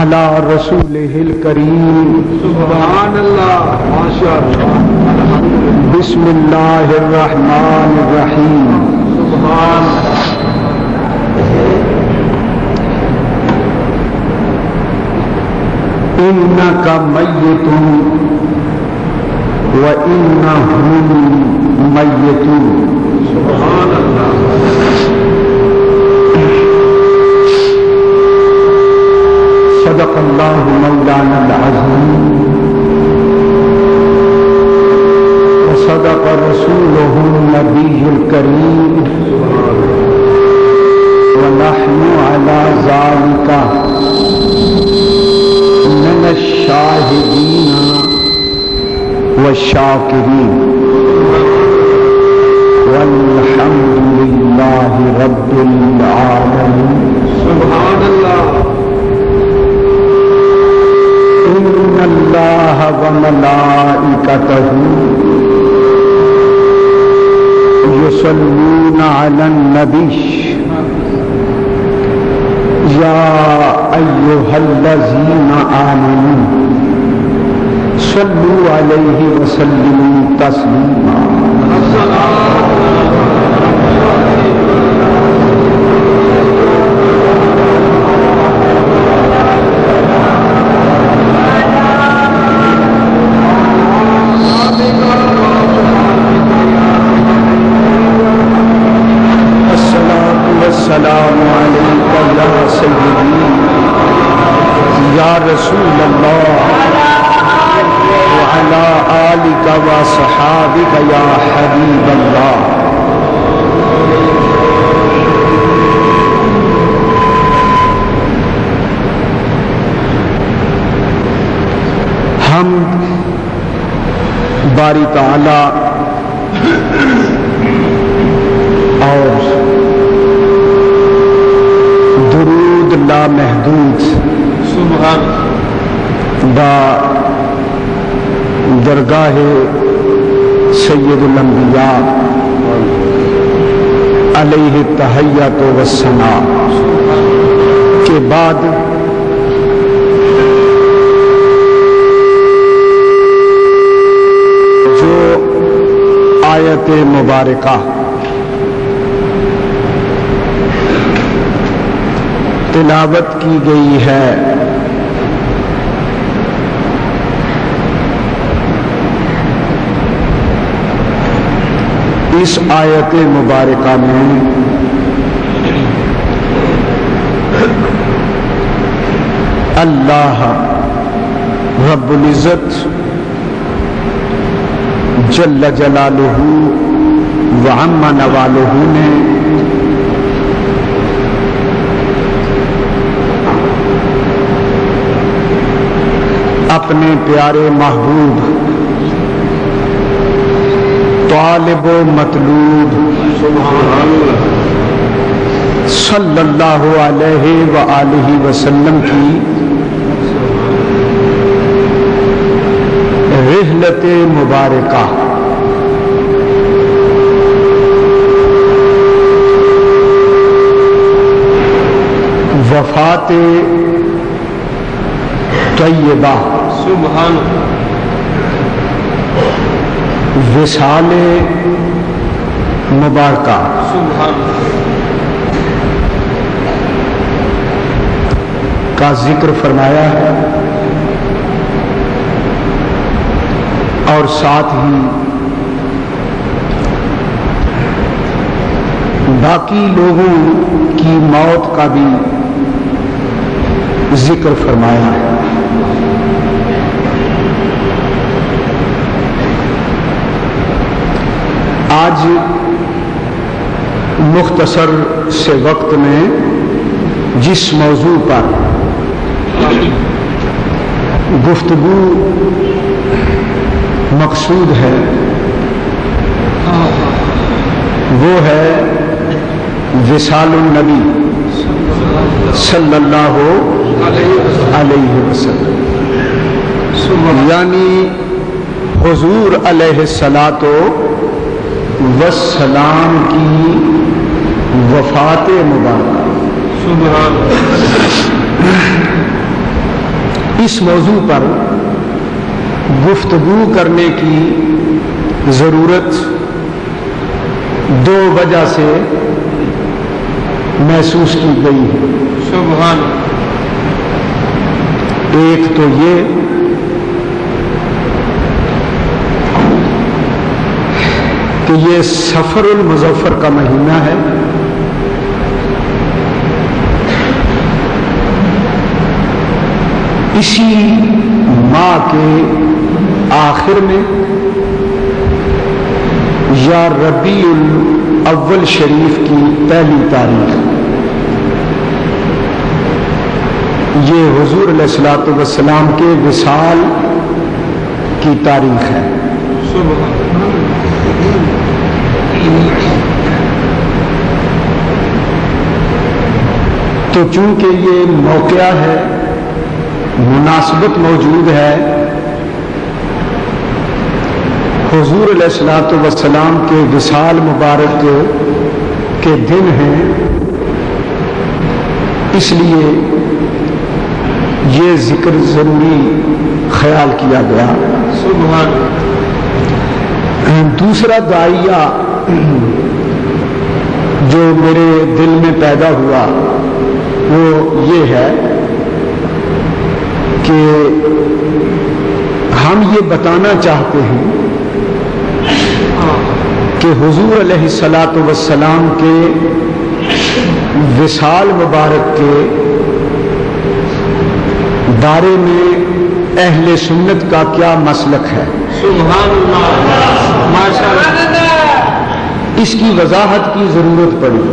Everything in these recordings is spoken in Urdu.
على رسوله الكريم سبحان اللہ ما شاء اللہ بسم اللہ الرحمن الرحیم سبحان انک میت وانہم میتون سبحان اللہ صدق اللہ مولانا العظیم وصدق رسولہ النبی الکریم ونحن علی ذلک من الشاہدین والشاکرین والحمد للہ رب العالمین سبحان اللہ ان اللہ وملائکتہ یصلون علی النبی یا ایھا الذین آمنوا صلوا علیہ وسلموا تسلیما السلام علیکہ یا سیدی یا رسول اللہ وعلی آلک و صحابک یا حبیب اللہ ہم باری تعالی اور درود لا محدود سبحان با درگاہ سید الانبیاء علیہ التحیۃ والثناء کے بعد جو آیت مبارکہ تلاوت کی گئی ہے اس آیت مبارکہ میں اللہ رب العزت جل جلالہ وعم نوالہ نے اپنے پیارے محبوب طالب و مطلوب صلی اللہ علیہ وآلہ وسلم کی رحلت مبارکہ وفات طیبہ سبحان وصال مبارکہ سبحان کا ذکر فرمایا ہے اور ساتھ ہی باقی لوگوں کی موت کا بھی ذکر فرمایا ہے آج مختصر سے وقت میں جس موضوع پر گفتگو مقصود ہے وہ ہے وصال النبی صلی اللہ علیہ وسلم، یعنی حضور علیہ الصلاۃ والسلام کی وفات مبارکہ۔ اس موضوع پر گفتگو کرنے کی ضرورت دو وجہ سے محسوس کی گئی ہے۔ سبحان ایک تو یہ کہ یہ سفر المظفر کا مہینہ ہے، اسی ماہ کے آخر میں یا ربیع الاول شریف کی پہلی تاریخ یہ حضور علیہ الصلوۃ والسلام کے وصال کی تاریخ ہے۔ تو چونکہ یہ موقع ہے، مناسبت موجود ہے، حضور علیہ الصلوۃ والسلام کے وصال مبارک کے دن ہیں، اس لیے یہ ذکر ضروری خیال کیا گیا۔ سبحان دوسرا داعیہ جو میرے دل میں پیدا ہوا وہ یہ ہے کہ ہم یہ بتانا چاہتے ہیں کہ حضور علیہ الصلوۃ والسلام کے وصال مبارک کے بارے میں اہل سنت کا کیا مسلک ہے۔ سبحان اللہ، ماشاء اللہ، اس کی وضاحت کی ضرورت پڑی،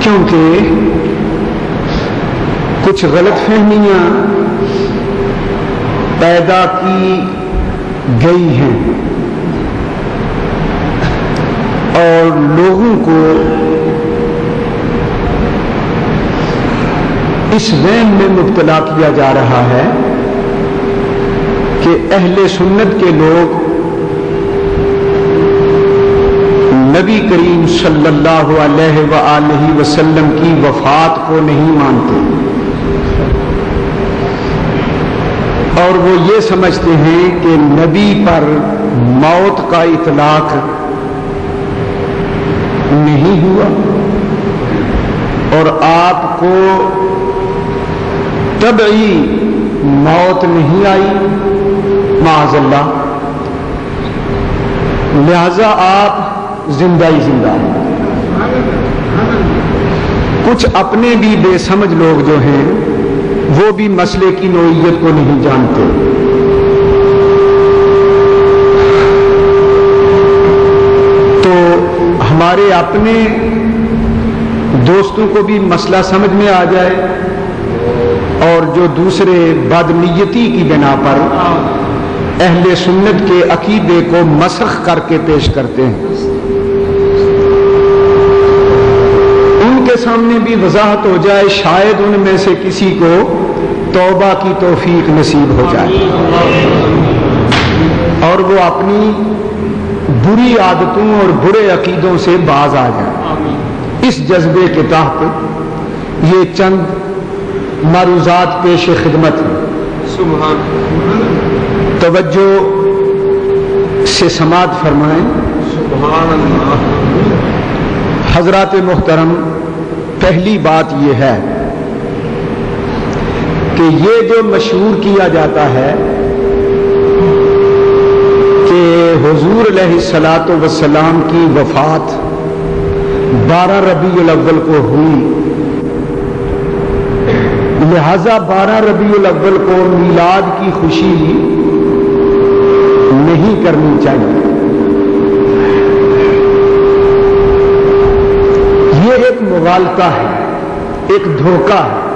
کیونکہ کچھ غلط فہمیاں پیدا کی گئی ہیں اور لوگوں کو اس وہم میں مبتلا کیا جا رہا ہے کہ اہل سنت کے لوگ نبی کریم صلی اللہ علیہ وآلہ وسلم کی وفات کو نہیں مانتے، اور وہ یہ سمجھتے ہیں کہ نبی پر موت کا اطلاق نہیں ہوا اور آپ کو طبعی موت نہیں آئی معاذ اللہ، لہذا آپ زندہ ہی زندہ ہیں۔ کچھ اپنے بھی بے سمجھ لوگ جو ہیں وہ بھی مسئلے کی نوعیت کو نہیں جانتے، تو ہمارے اپنے دوستوں کو بھی مسئلہ سمجھ میں آ جائے اور جو دوسرے بدنیتی کی بنا پر اہل سنت کے عقیدے کو مسخ کر کے پیش کرتے ہیں، ان کے سامنے بھی وضاحت ہو جائے، شاید ان میں سے کسی کو توبہ کی توفیق نصیب ہو جائے اور وہ اپنی بری عادتوں اور برے عقیدوں سے باز آ جائے۔ اس جذبے کے تحت یہ چند معروضات پیش خدمت ہیں، سبحان توجہ سے سماعت فرمائیں۔ سبحان اللہ، حضرات محترم، پہلی بات یہ ہے کہ یہ جو مشہور کیا جاتا ہے کہ حضور علیہ الصلوۃ والسلام کی وفات 12 ربیع الاول کو ہوئی، لہذا 12 ربیع الاول کو میلاد کی خوشی نہیں کرنی چاہیے، یہ ایک مغالطہ ہے، ایک دھوکہ ہے،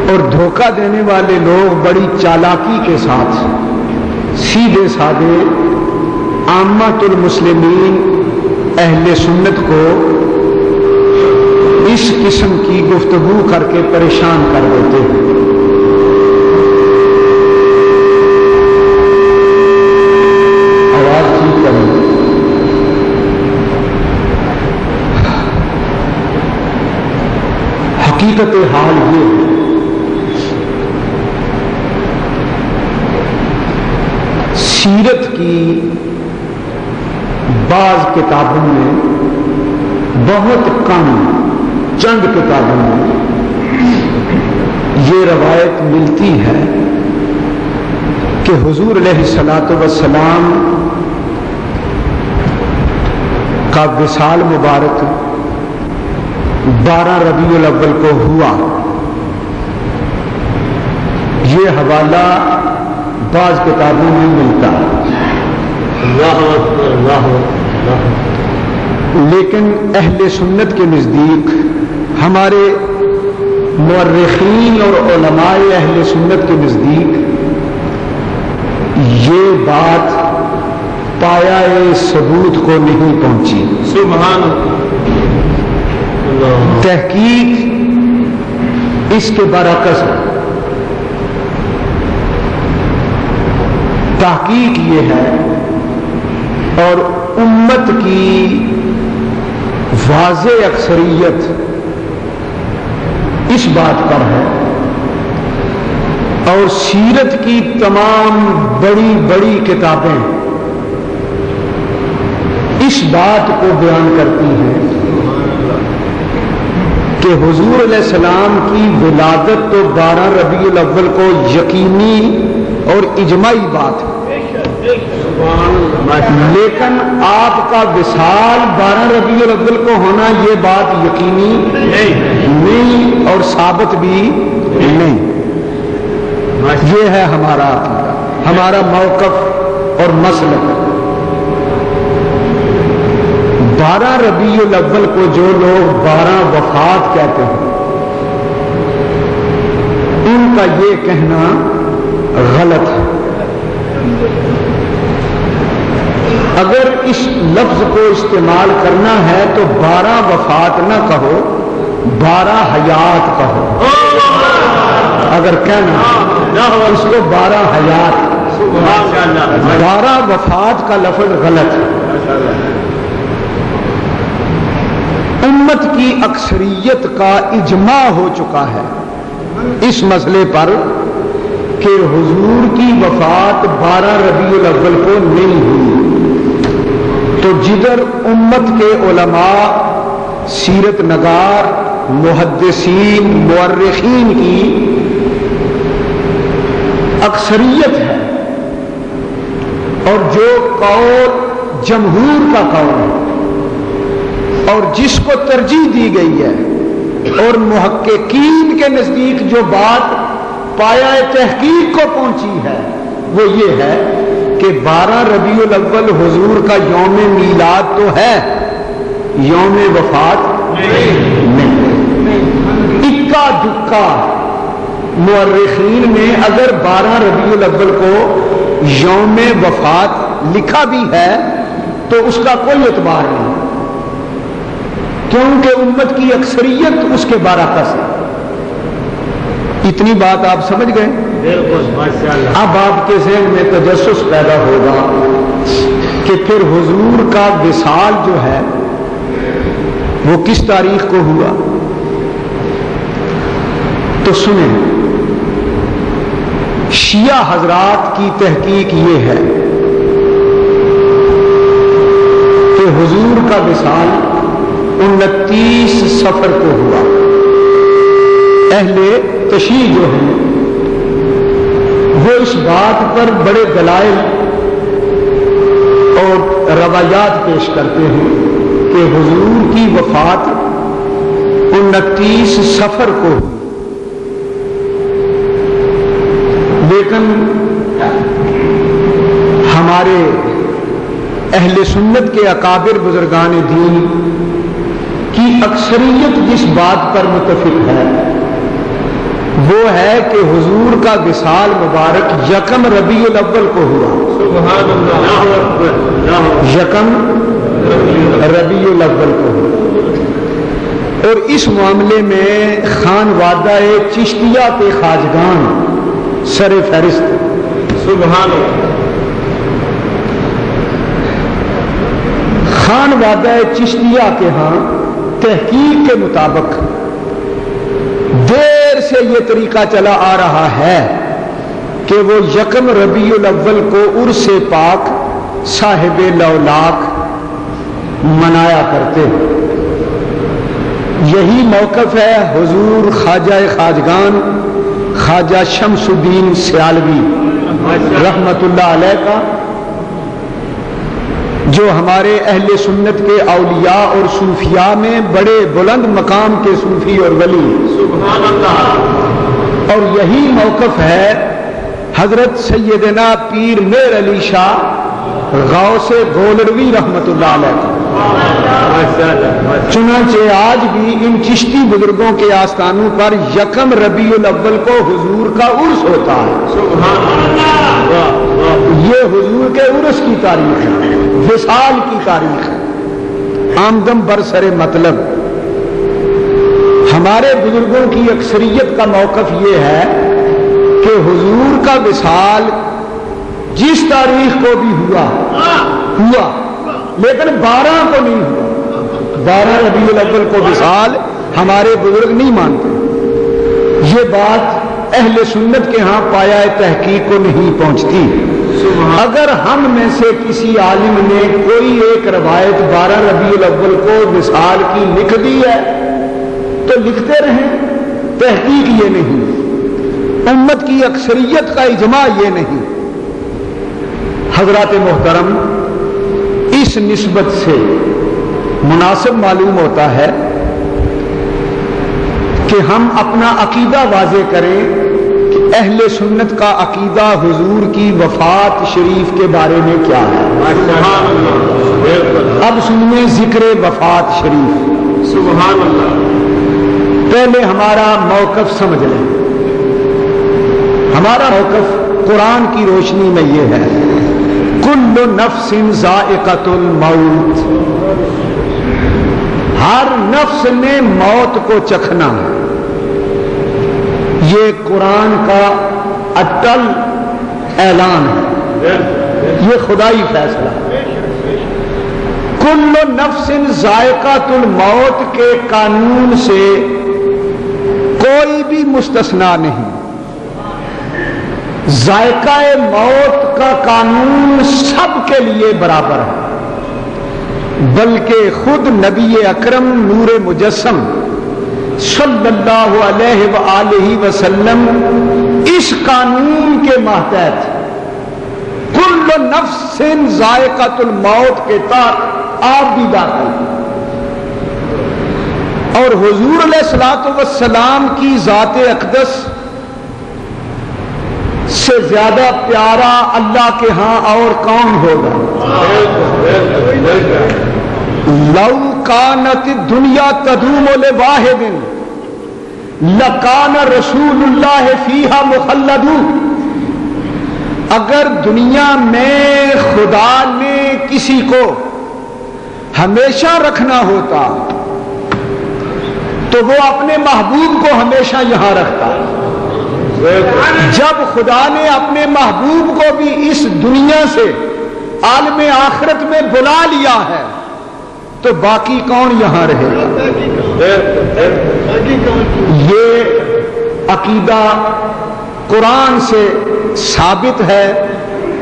اور دھوکہ دینے والے لوگ بڑی چالاکی کے ساتھ سیدھے سادے عامۃ المسلمین اہل سنت کو اس قسم کی گفتگو کر کے پریشان کر دیتے ہیں۔ آواز ٹھیک کریں۔ حقیقت حال یہ ہے سیرت کی بعض کتابوں میں بہت کم چند کتابوں میں یہ روایت ملتی ہے کہ حضور علیہ الصلوۃ والسلام کا وصال مبارک 12 ربیع الاول کو ہوا. یہ حوالہ بعض کتابوں میں ملتا ہے. لیکن اہل سنت کے نزدیک ہمارے مورخین اور علماء اہل سنت کے نزدیک یہ بات پایہ ثبوت کو نہیں پہنچی. سبحان اللہ. تحقیق اس کے برعکس ہے. تحقیق یہ ہے اور امت کی واضح اکثریت اس بات پر ہے اور سیرت کی تمام بڑی بڑی کتابیں اس بات کو بیان کرتی ہیں کہ حضور علیہ السلام کی ولادت تو 12 ربیع الاول کو یقینی اور اجماعی بات ہے. لیکن آپ کا وصال 12 ربیع الاول کو ہونا یہ بات یقینی نہیں اور ثابت بھی نہیں. یہ ہے ہمارا عقیدہ, ہمارا موقف اور مسلک. 12 ربیع الاول کو جو لوگ 12 وفات کہتے ہیں ان کا یہ کہنا غلط ہے. اگر اس لفظ کو استعمال کرنا ہے تو 12 وفات نہ کہو, 12 حیات کہو. اگر کہنا اس کو 12 حیات, 12 وفات کا لفظ غلط ہے. امت کی اکثریت کا اجماع ہو چکا ہے اس مسئلے پر کہ حضور کی وفات 12 ربیع الاول کو نہیں ہوئی. تو جدھر امت کے علماء, سیرت نگار, محدثین, مورخین کی اکثریت ہے اور جو قول جمہور کا قول ہے اور جس کو ترجیح دی گئی ہے اور محققین کے نزدیک جو بات پایہ تحقیق کو پہنچی ہے وہ یہ ہے کہ 12 ربیع الاول حضور کا یوم میلاد تو ہے, یوم وفات نہیں. اکا دکا مورخین نے اگر 12 ربیع الاول کو یوم وفات لکھا بھی ہے تو اس کا کوئی اعتبار نہیں, کیونکہ امت کی اکثریت اس کے برعکس ہے. اتنی بات آپ سمجھ گئے؟ اب آپ کے ذہن میں تجسس پیدا ہوگا کہ پھر حضور کا وصال جو ہے وہ کس تاریخ کو ہوا. تو سنیں, شیعہ حضرات کی تحقیق یہ ہے کہ حضور کا وصال 29 صفر کو ہوا. اہل تشیع جو ہیں وہ اس بات پر بڑے دلائل اور روایات پیش کرتے ہیں کہ حضور کی وفات 29 صفر کو ہوئی. لیکن ہمارے اہل سنت کے اکابر بزرگان دین کی اکثریت جس بات پر متفق ہے وہ ہے کہ حضور کا وصال مبارک 1 ربیع الاول کو ہوا. سبحان اللہ. 1 ربیع الاول کو ہوا. اور اس معاملے میں خانوادہ چشتیہ کے خواجگان سر فہرست. سبحان اللہ. خانوادہ چشتیہ کے ہاں تحقیق کے مطابق سے یہ طریقہ چلا آ رہا ہے کہ وہ یکم ربیع الاول کو عرس پاک صاحب لولاک منایا کرتے. یہی موقف ہے حضور خواجہ خواجگان خواجہ شمس الدین سیالوی رحمت اللہ علیہ کا، جو ہمارے اہل سنت کے اولیاء اور صوفیاء میں بڑے بلند مقام کے صوفی اور ولی. سبحان اللہ. اور یہی موقف ہے حضرت سیدنا پیر میر علی شاہ غوث گولروی رحمت اللہ علیہ کا. چنانچہ آج بھی ان چشتی بزرگوں کے آستانوں پر یکم ربیع الاول کو حضور کا عرس ہوتا ہے. سبحان اللہ. یہ حضور کے عرس کی تاریخ ہے، وصال کی تاریخ ہے. آمدم برسر مطلب ہمارے بزرگوں کی اکثریت کا موقف یہ ہے کہ حضور کا وصال جس تاریخ کو بھی ہوا لیکن 12 کو نہیں ہوا. 12 ربیع الاول کو وصال ہمارے بزرگ نہیں مانتے. یہ بات اہل سنت کے ہاں پایا تحقیق کو نہیں پہنچتی. اگر ہم میں سے کسی عالم نے کوئی ایک روایت 12 ربیع الاول کو وصال کی لکھ دی ہے تو لکھتے رہیں، تحقیق یہ نہیں. امت کی اکثریت کا اجماع یہ نہیں. حضرات محترم، اس نسبت سے مناسب معلوم ہوتا ہے کہ ہم اپنا عقیدہ واضح کریں کہ اہل سنت کا عقیدہ حضور کی وفات شریف کے بارے میں کیا ہے. اب سنیں ذکر وفات شریف. سبحان اللہ. پہلے ہمارا موقف سمجھ لیں. ہمارا موقف قرآن کی روشنی میں یہ ہے، کل نفس ذائقۃ الموت. ہر نفس نے موت کو چکھنا. یہ قرآن کا اٹل اعلان ہے، یہ خدائی فیصلہ. کل نفس ذائقۃ الموت کے قانون سے کوئی بھی مستثنا نہیں. ذائقہ موت کا قانون سب کے لیے برابر ہے، بلکہ خود نبی اکرم نور مجسم صلی اللہ علیہ وآلہ وسلم اس قانون کے ماتحت کل نفس ذائقۃ الموت کے تحت آپ بھی داخل ہیں. اور حضور علیہ الصلوۃ والسلام کی ذات اقدس سے زیادہ پیارا اللہ کے ہاں اور کون ہوگا. لو کانت الدنیا تدوم لواحد لکان رسول اللہ فیہا مخلد. اگر دنیا میں خدا نے کسی کو ہمیشہ رکھنا ہوتا تو وہ اپنے محبوب کو ہمیشہ یہاں رکھتا. جب خدا نے اپنے محبوب کو بھی اس دنیا سے عالم آخرت میں بلا لیا ہے تو باقی کون یہاں رہے گا. یہ عقیدہ قرآن سے ثابت ہے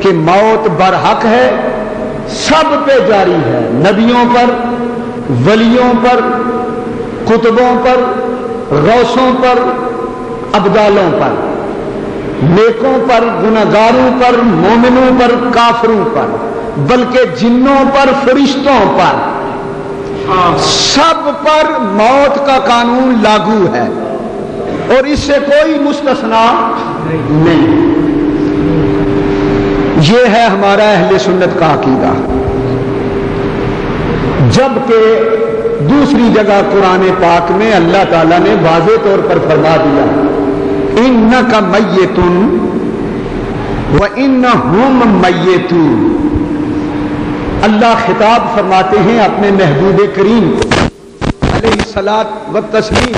کہ موت برحق ہے، سب پہ جاری ہے. نبیوں پر، ولیوں پر، کتبوں پر، غوثوں پر، ابدالوں پر، نیکوں پر، گنہگاروں پر، مومنوں پر، کافروں پر، بلکہ جنوں پر، فرشتوں پر، سب پر موت کا قانون لاگو ہے اور اس سے کوئی مستثنا نہیں. یہ ہے ہمارا اہل سنت کا عقیدہ. جبکہ دوسری جگہ قرآن پاک میں اللہ تعالیٰ نے واضح طور پر فرما دیا انک میت وانہم میتون. اللہ خطاب فرماتے ہیں اپنے محبوب کریم علیہ الصلاۃ والتسلیم،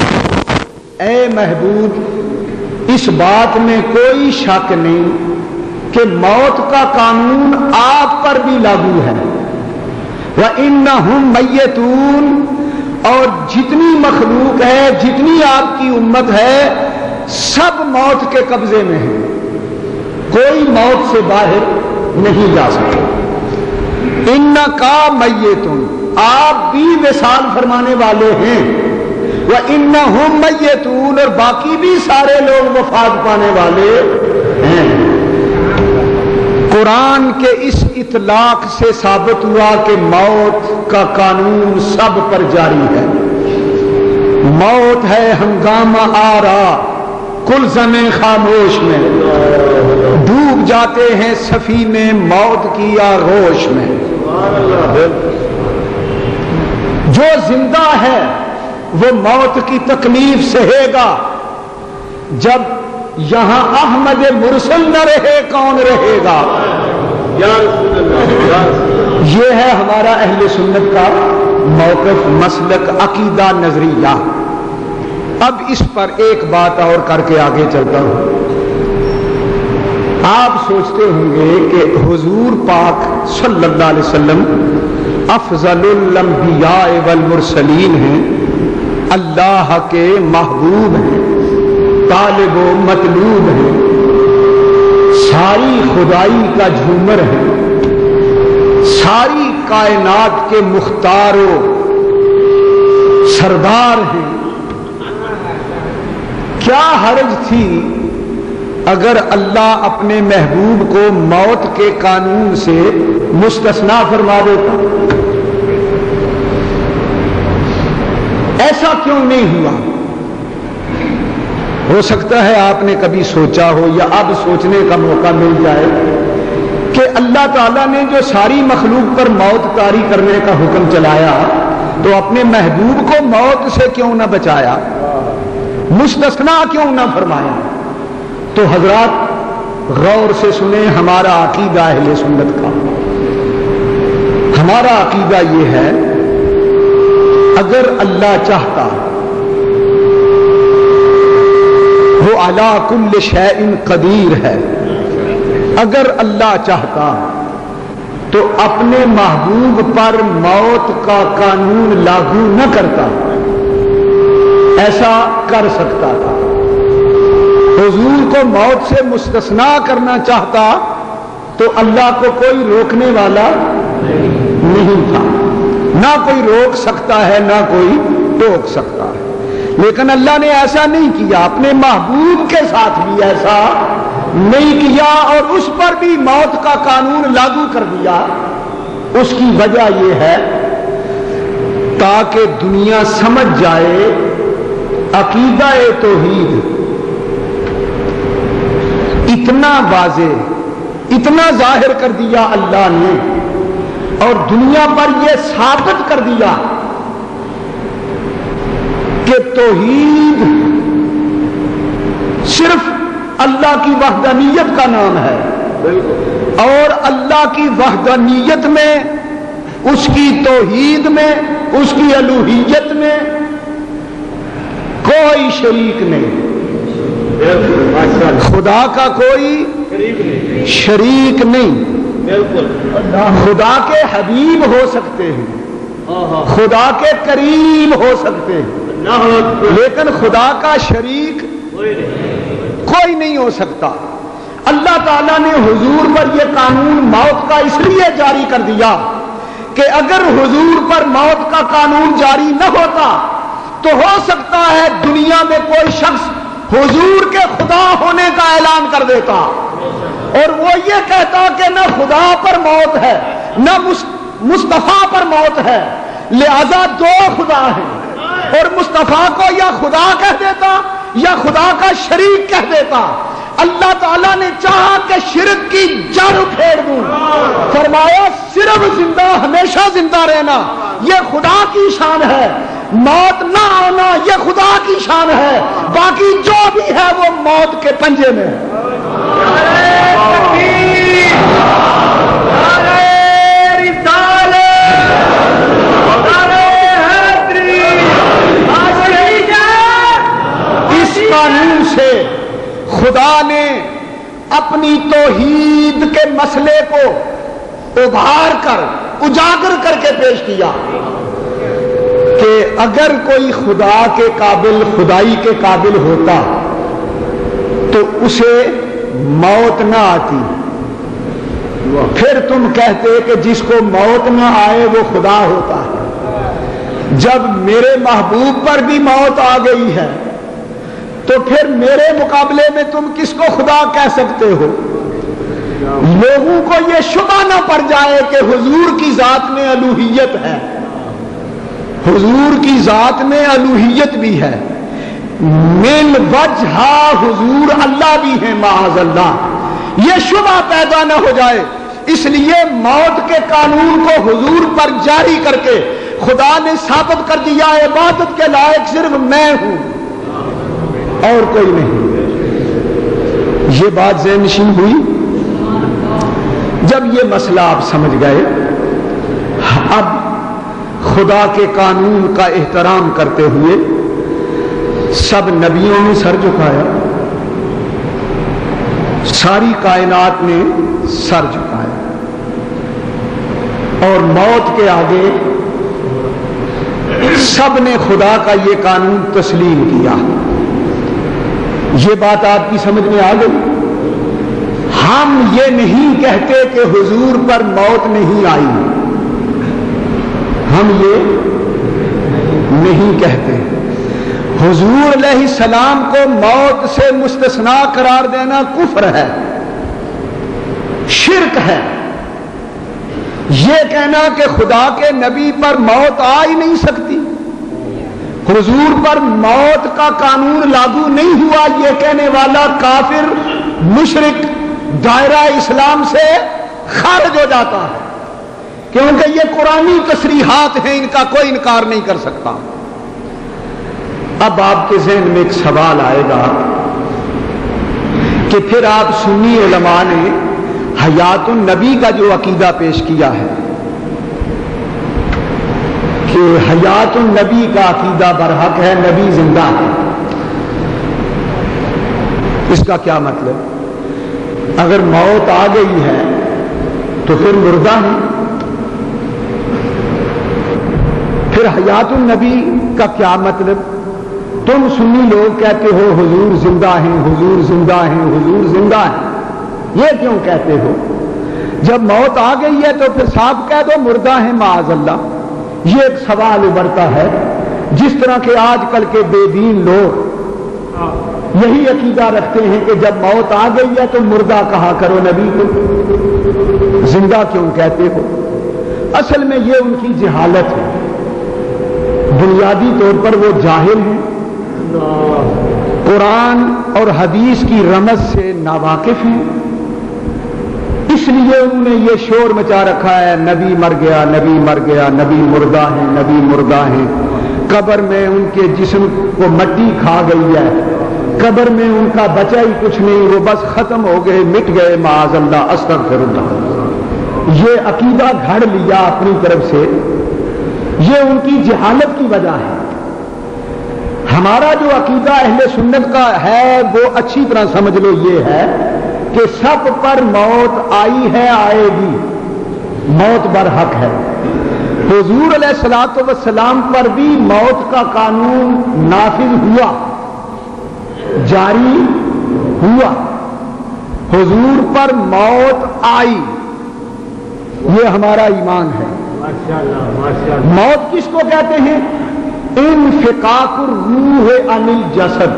اے محبوب اس بات میں کوئی شک نہیں کہ موت کا قانون آپ پر بھی لاگو ہے. وَإِنَّهُمْ مَيَّتُونَ، اور جتنی مخلوق ہے، جتنی آپ کی امت ہے، سب موت کے قبضے میں ہیں، کوئی موت سے باہر نہیں جا سکتا۔ انکا میتون، آپ بھی وصال فرمانے والے ہیں، وانہم میتون، اور باقی بھی سارے لوگ وفات پانے والے ہیں۔ قرآن کے اس اطلاق سے ثابت ہوا کہ موت کا قانون سب پر جاری ہے۔ موت ہے ہنگامہ آرا کل زمیں خاموش میں، ڈوب جاتے ہیں سفینے موت کی آغوش میں۔ جو زندہ ہے وہ موت کی تکلیف سہے گا، جب یہاں احمد مرسل نہ رہے کون رہے گا؟ یہ ہے ہمارا اہل سنت کا موقف، مسلک، عقیدہ، نظریہ۔ اب اس پر ایک بات اور کر کے آگے چلتا ہوں۔ آپ سوچتے ہوں گے کہ حضور پاک صلی اللہ علیہ وسلم افضل الانبیاء والمرسلین ہیں، اللہ کے محبوب ہیں، طالب و مطلوب ہیں، ساری خدائی کا جھومر ہے، ساری کائنات کے مختار و سردار ہیں۔ کیا حرج تھی اگر اللہ اپنے محبوب کو موت کے قانون سے مستثنا فرما دیتا؟ ایسا کیوں نہیں ہوا؟ ہو سکتا ہے آپ نے کبھی سوچا ہو یا اب سوچنے کا موقع مل جائے کہ اللہ تعالیٰ نے جو ساری مخلوق پر موت طاری کرنے کا حکم چلایا تو اپنے محبوب کو موت سے کیوں نہ بچایا، مستثنا کیوں نہ فرمایا؟ تو حضرات غور سے سنیں ہمارا عقیدہ اہل سنت کا۔ ہمارا عقیدہ یہ ہے، اگر اللہ چاہتا، وہ علی کل شیء قدیر ہے، اگر اللہ چاہتا تو اپنے محبوب پر موت کا قانون لاگو نہ کرتا، ایسا کر سکتا تھا۔ حضور کو موت سے مستثنا کرنا چاہتا تو اللہ کو کوئی روکنے والا نہیں تھا، نہ کوئی روک سکتا ہے نہ کوئی ٹوک سکتا ہے، لیکن اللہ نے ایسا نہیں کیا، اپنے محبوب کے ساتھ بھی ایسا نہیں کیا اور اس پر بھی موت کا قانون لاگو کر دیا۔ اس کی وجہ یہ ہے تاکہ دنیا سمجھ جائے عقیدہ توحید اتنا واضح، اتنا ظاہر کر دیا اللہ نے، اور دنیا پر یہ ثابت کر دیا کہ توحید صرف اللہ کی وحدانیت کا نام ہے، اور اللہ کی وحدانیت میں، اس کی توحید میں، اس کی الوہیت میں کوئی شریک نہیں، خدا کا کوئی شریک نہیں۔ خدا کے حبیب ہو سکتے ہیں، خدا کے قریب ہو سکتے ہیں، لیکن خدا کا شریک کوئی نہیں ہو سکتا۔ اللہ تعالیٰ نے حضور پر یہ قانون موت کا اس لیے جاری کر دیا کہ اگر حضور پر موت کا قانون جاری نہ ہوتا تو ہو سکتا ہے دنیا میں کوئی شخص حضور کے خدا ہونے کا اعلان کر دیتا اور وہ یہ کہتا کہ نہ خدا پر موت ہے نہ مصطفیٰ پر موت ہے، لہذا دو خدا ہیں، اور مصطفیٰ کو یا خدا کہہ دیتا یا خدا کا شریک کہہ دیتا۔ اللہ تعالیٰ نے چاہا کہ شرک کی جڑ پھیر دوں، فرمایا صرف زندہ، ہمیشہ زندہ رہنا یہ خدا کی شان ہے، موت نہ آنا یہ خدا کی شان ہے، باقی جو بھی ہے وہ موت کے پنجے میں ہے۔ اس قانون سے خدا نے اپنی توحید کے مسئلے کو ابھار کر اجاگر کر کے پیش کیا کہ اگر کوئی خدا کے قابل، خدائی کے قابل ہوتا تو اسے موت نہ آتی، پھر تم کہتے کہ جس کو موت نہ آئے وہ خدا ہوتا ہے۔ جب میرے محبوب پر بھی موت آ گئی ہے تو پھر میرے مقابلے میں تم کس کو خدا کہہ سکتے ہو؟ لوگوں کو یہ شبہ نہ پڑ جائے کہ حضور کی ذات میں الوہیت ہے، حضور کی ذات میں الوہیت بھی ہے، من وجہ حضور اللہ بھی ہے معاذ اللہ، یہ شبہ پیدا نہ ہو جائے، اس لیے موت کے قانون کو حضور پر جاری کر کے خدا نے ثابت کر دیا عبادت کے لائق صرف میں ہوں اور کوئی نہیں۔ یہ بات ذہن نشین ہوئی؟ جب یہ مسئلہ آپ سمجھ گئے، اب خدا کے قانون کا احترام کرتے ہوئے سب نبیوں نے سر جھکایا، ساری کائنات نے سر جھکایا، اور موت کے آگے سب نے خدا کا یہ قانون تسلیم کیا۔ یہ بات آپ کی سمجھ میں آ گئی؟ ہم یہ نہیں کہتے کہ حضور پر موت نہیں آئی، ہم یہ نہیں کہتے۔ حضور علیہ السلام کو موت سے مستثنا قرار دینا کفر ہے، شرک ہے۔ یہ کہنا کہ خدا کے نبی پر موت آ ہی نہیں سکتی، حضور پر موت کا قانون لاگو نہیں ہوا، یہ کہنے والا کافر مشرک دائرہ اسلام سے خارج ہو جاتا ہے، کیونکہ یہ قرآنی تصریحات ہیں، ان کا کوئی انکار نہیں کر سکتا۔ اب آپ کے ذہن میں ایک سوال آئے گا کہ پھر آپ سنی علماء نے حیات النبی کا جو عقیدہ پیش کیا ہے کہ حیات النبی کا عقیدہ برحق ہے، نبی زندہ ہے، اس کا کیا مطلب؟ اگر موت آ گئی ہے تو پھر مردہ ہے، پھر حیات النبی کا کیا مطلب؟ تم سنی لوگ کہتے ہو حضور زندہ ہیں، حضور زندہ ہیں، حضور زندہ ہیں، یہ کیوں کہتے ہو؟ جب موت آ گئی ہے تو پھر صاحب کہہ دو مردہ ہیں معاذ اللہ۔ یہ ایک سوال ابھرتا ہے، جس طرح کہ آج کل کے بے دین لوگ یہی عقیدہ رکھتے ہیں کہ جب موت آ گئی ہے تو مردہ کہا کرو نبی کو، زندہ کیوں کہتے ہو؟ اصل میں یہ ان کی جہالت ہے، بنیادی طور پر وہ جاہل ہیں، قرآن اور حدیث کی رمز سے ناواقف ہیں، اس لیے انہوں نے یہ شور مچا رکھا ہے نبی مر گیا، نبی مر گیا، نبی مردہ ہیں، نبی مردہ ہیں، قبر میں ان کے جسم کو مٹی کھا گئی ہے، قبر میں ان کا بچا ہی کچھ نہیں، وہ بس ختم ہو گئے، مٹ گئے، معاذ اللہ، استغفر اللہ۔ یہ عقیدہ گھڑ لیا اپنی طرف سے، یہ ان کی جہالت کی وجہ ہے۔ ہمارا جو عقیدہ اہل سنت کا ہے وہ اچھی طرح سمجھ لو، یہ ہے کہ سب پر موت آئی ہے، آئے گی، موت برحق ہے۔ حضور علیہ الصلوۃ والسلام پر بھی موت کا قانون نافذ ہوا، جاری ہوا، حضور پر موت آئی، یہ ہمارا ایمان ہے۔ موت کس کو کہتے ہیں؟ انفقاق الروح عن الجسد،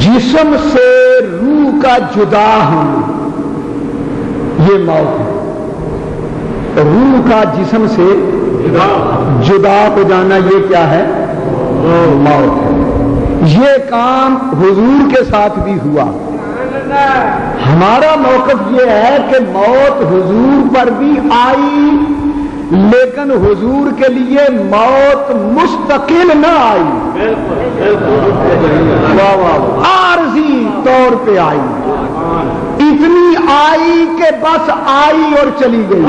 جسم سے روح کا جدا ہونا، یہ موت ہے۔ روح کا جسم سے جدا ہو جانا، یہ کیا ہے؟ موت ہے۔ یہ کام حضور کے ساتھ بھی ہوا۔ ہمارا موقف یہ ہے کہ موت حضور پر بھی آئی، لیکن حضور کے لیے موت مستقل نہ آئی، عارضی طور پہ آئی، اتنی آئی کہ بس آئی اور چلی گئی۔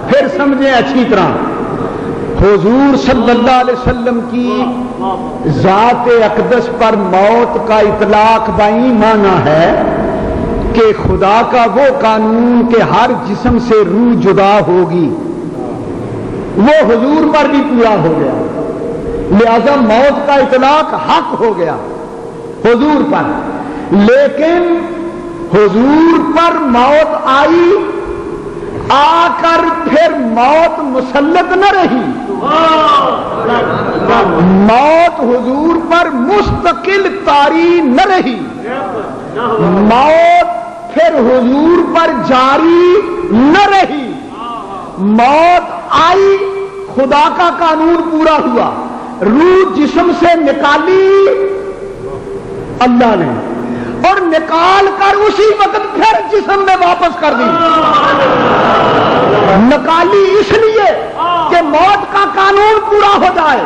پھر سمجھیں اچھی طرح، حضور صلی اللہ علیہ وسلم کی ذات اقدس پر موت کا اطلاق بائی معنی ہے کہ خدا کا وہ قانون کہ ہر جسم سے روح جدا ہوگی وہ حضور پر بھی پورا ہو گیا، لہذا موت کا اطلاق حق ہو گیا حضور پر۔ لیکن حضور پر موت آئی، آ کر پھر موت مسلط نہ رہی، موت حضور پر مستقل طاری نہ رہی، موت پھر حضور پر جاری نہ رہی، موت آئی، خدا کا قانون پورا ہوا، روح جسم سے نکالی اللہ نے اور نکال کر اسی وقت پھر جسم میں واپس کر دی۔ نکالی اس لیے کہ موت کا قانون پورا ہو جائے،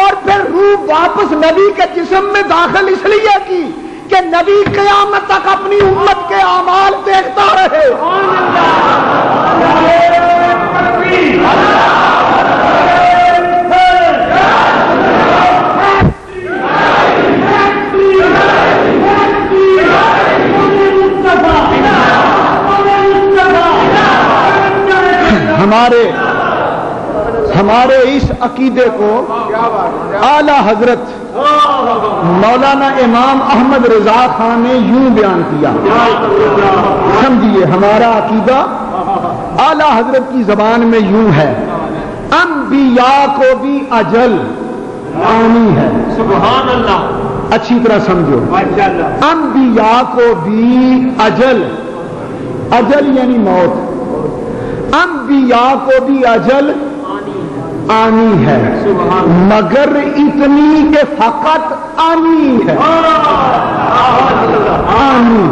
اور پھر روح واپس نبی کے جسم میں داخل اس لیے کی کہ نبی قیامت تک اپنی امت کے اعمال دیکھتا رہے۔ ہمارے اس عقیدے کو اعلی حضرت مولانا امام احمد رضا خان نے یوں بیان کیا، سمجھیے ہمارا عقیدہ اعلی حضرت کی زبان میں یوں ہے، انبیاء کو بھی اجل آنی ہے۔ سبحان اللہ، اچھی طرح سمجھو، انبیاء کو بھی اجل، اجل یعنی موت، انبیاء کو بھی اجل آنی ہے، مگر اتنی کہ فقط آنی ہے، آنی،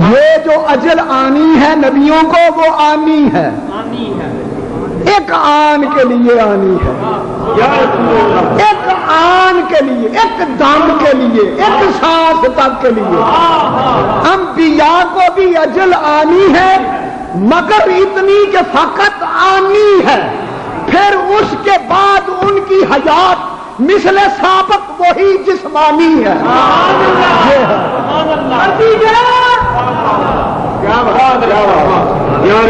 یہ جو اجل آنی ہے نبیوں کو وہ آنی ہے، ایک آن کے لیے آنی ہے، ایک آن کے لیے، ایک دم کے لیے، ایک سانس تک کے لیے، انبیاء کو بھی اجل آنی ہے مگر اتنی کہ فقط آنی ہے، پھر اس کے بعد ان کی حیات مثل سابق وہی جسمانی ہے۔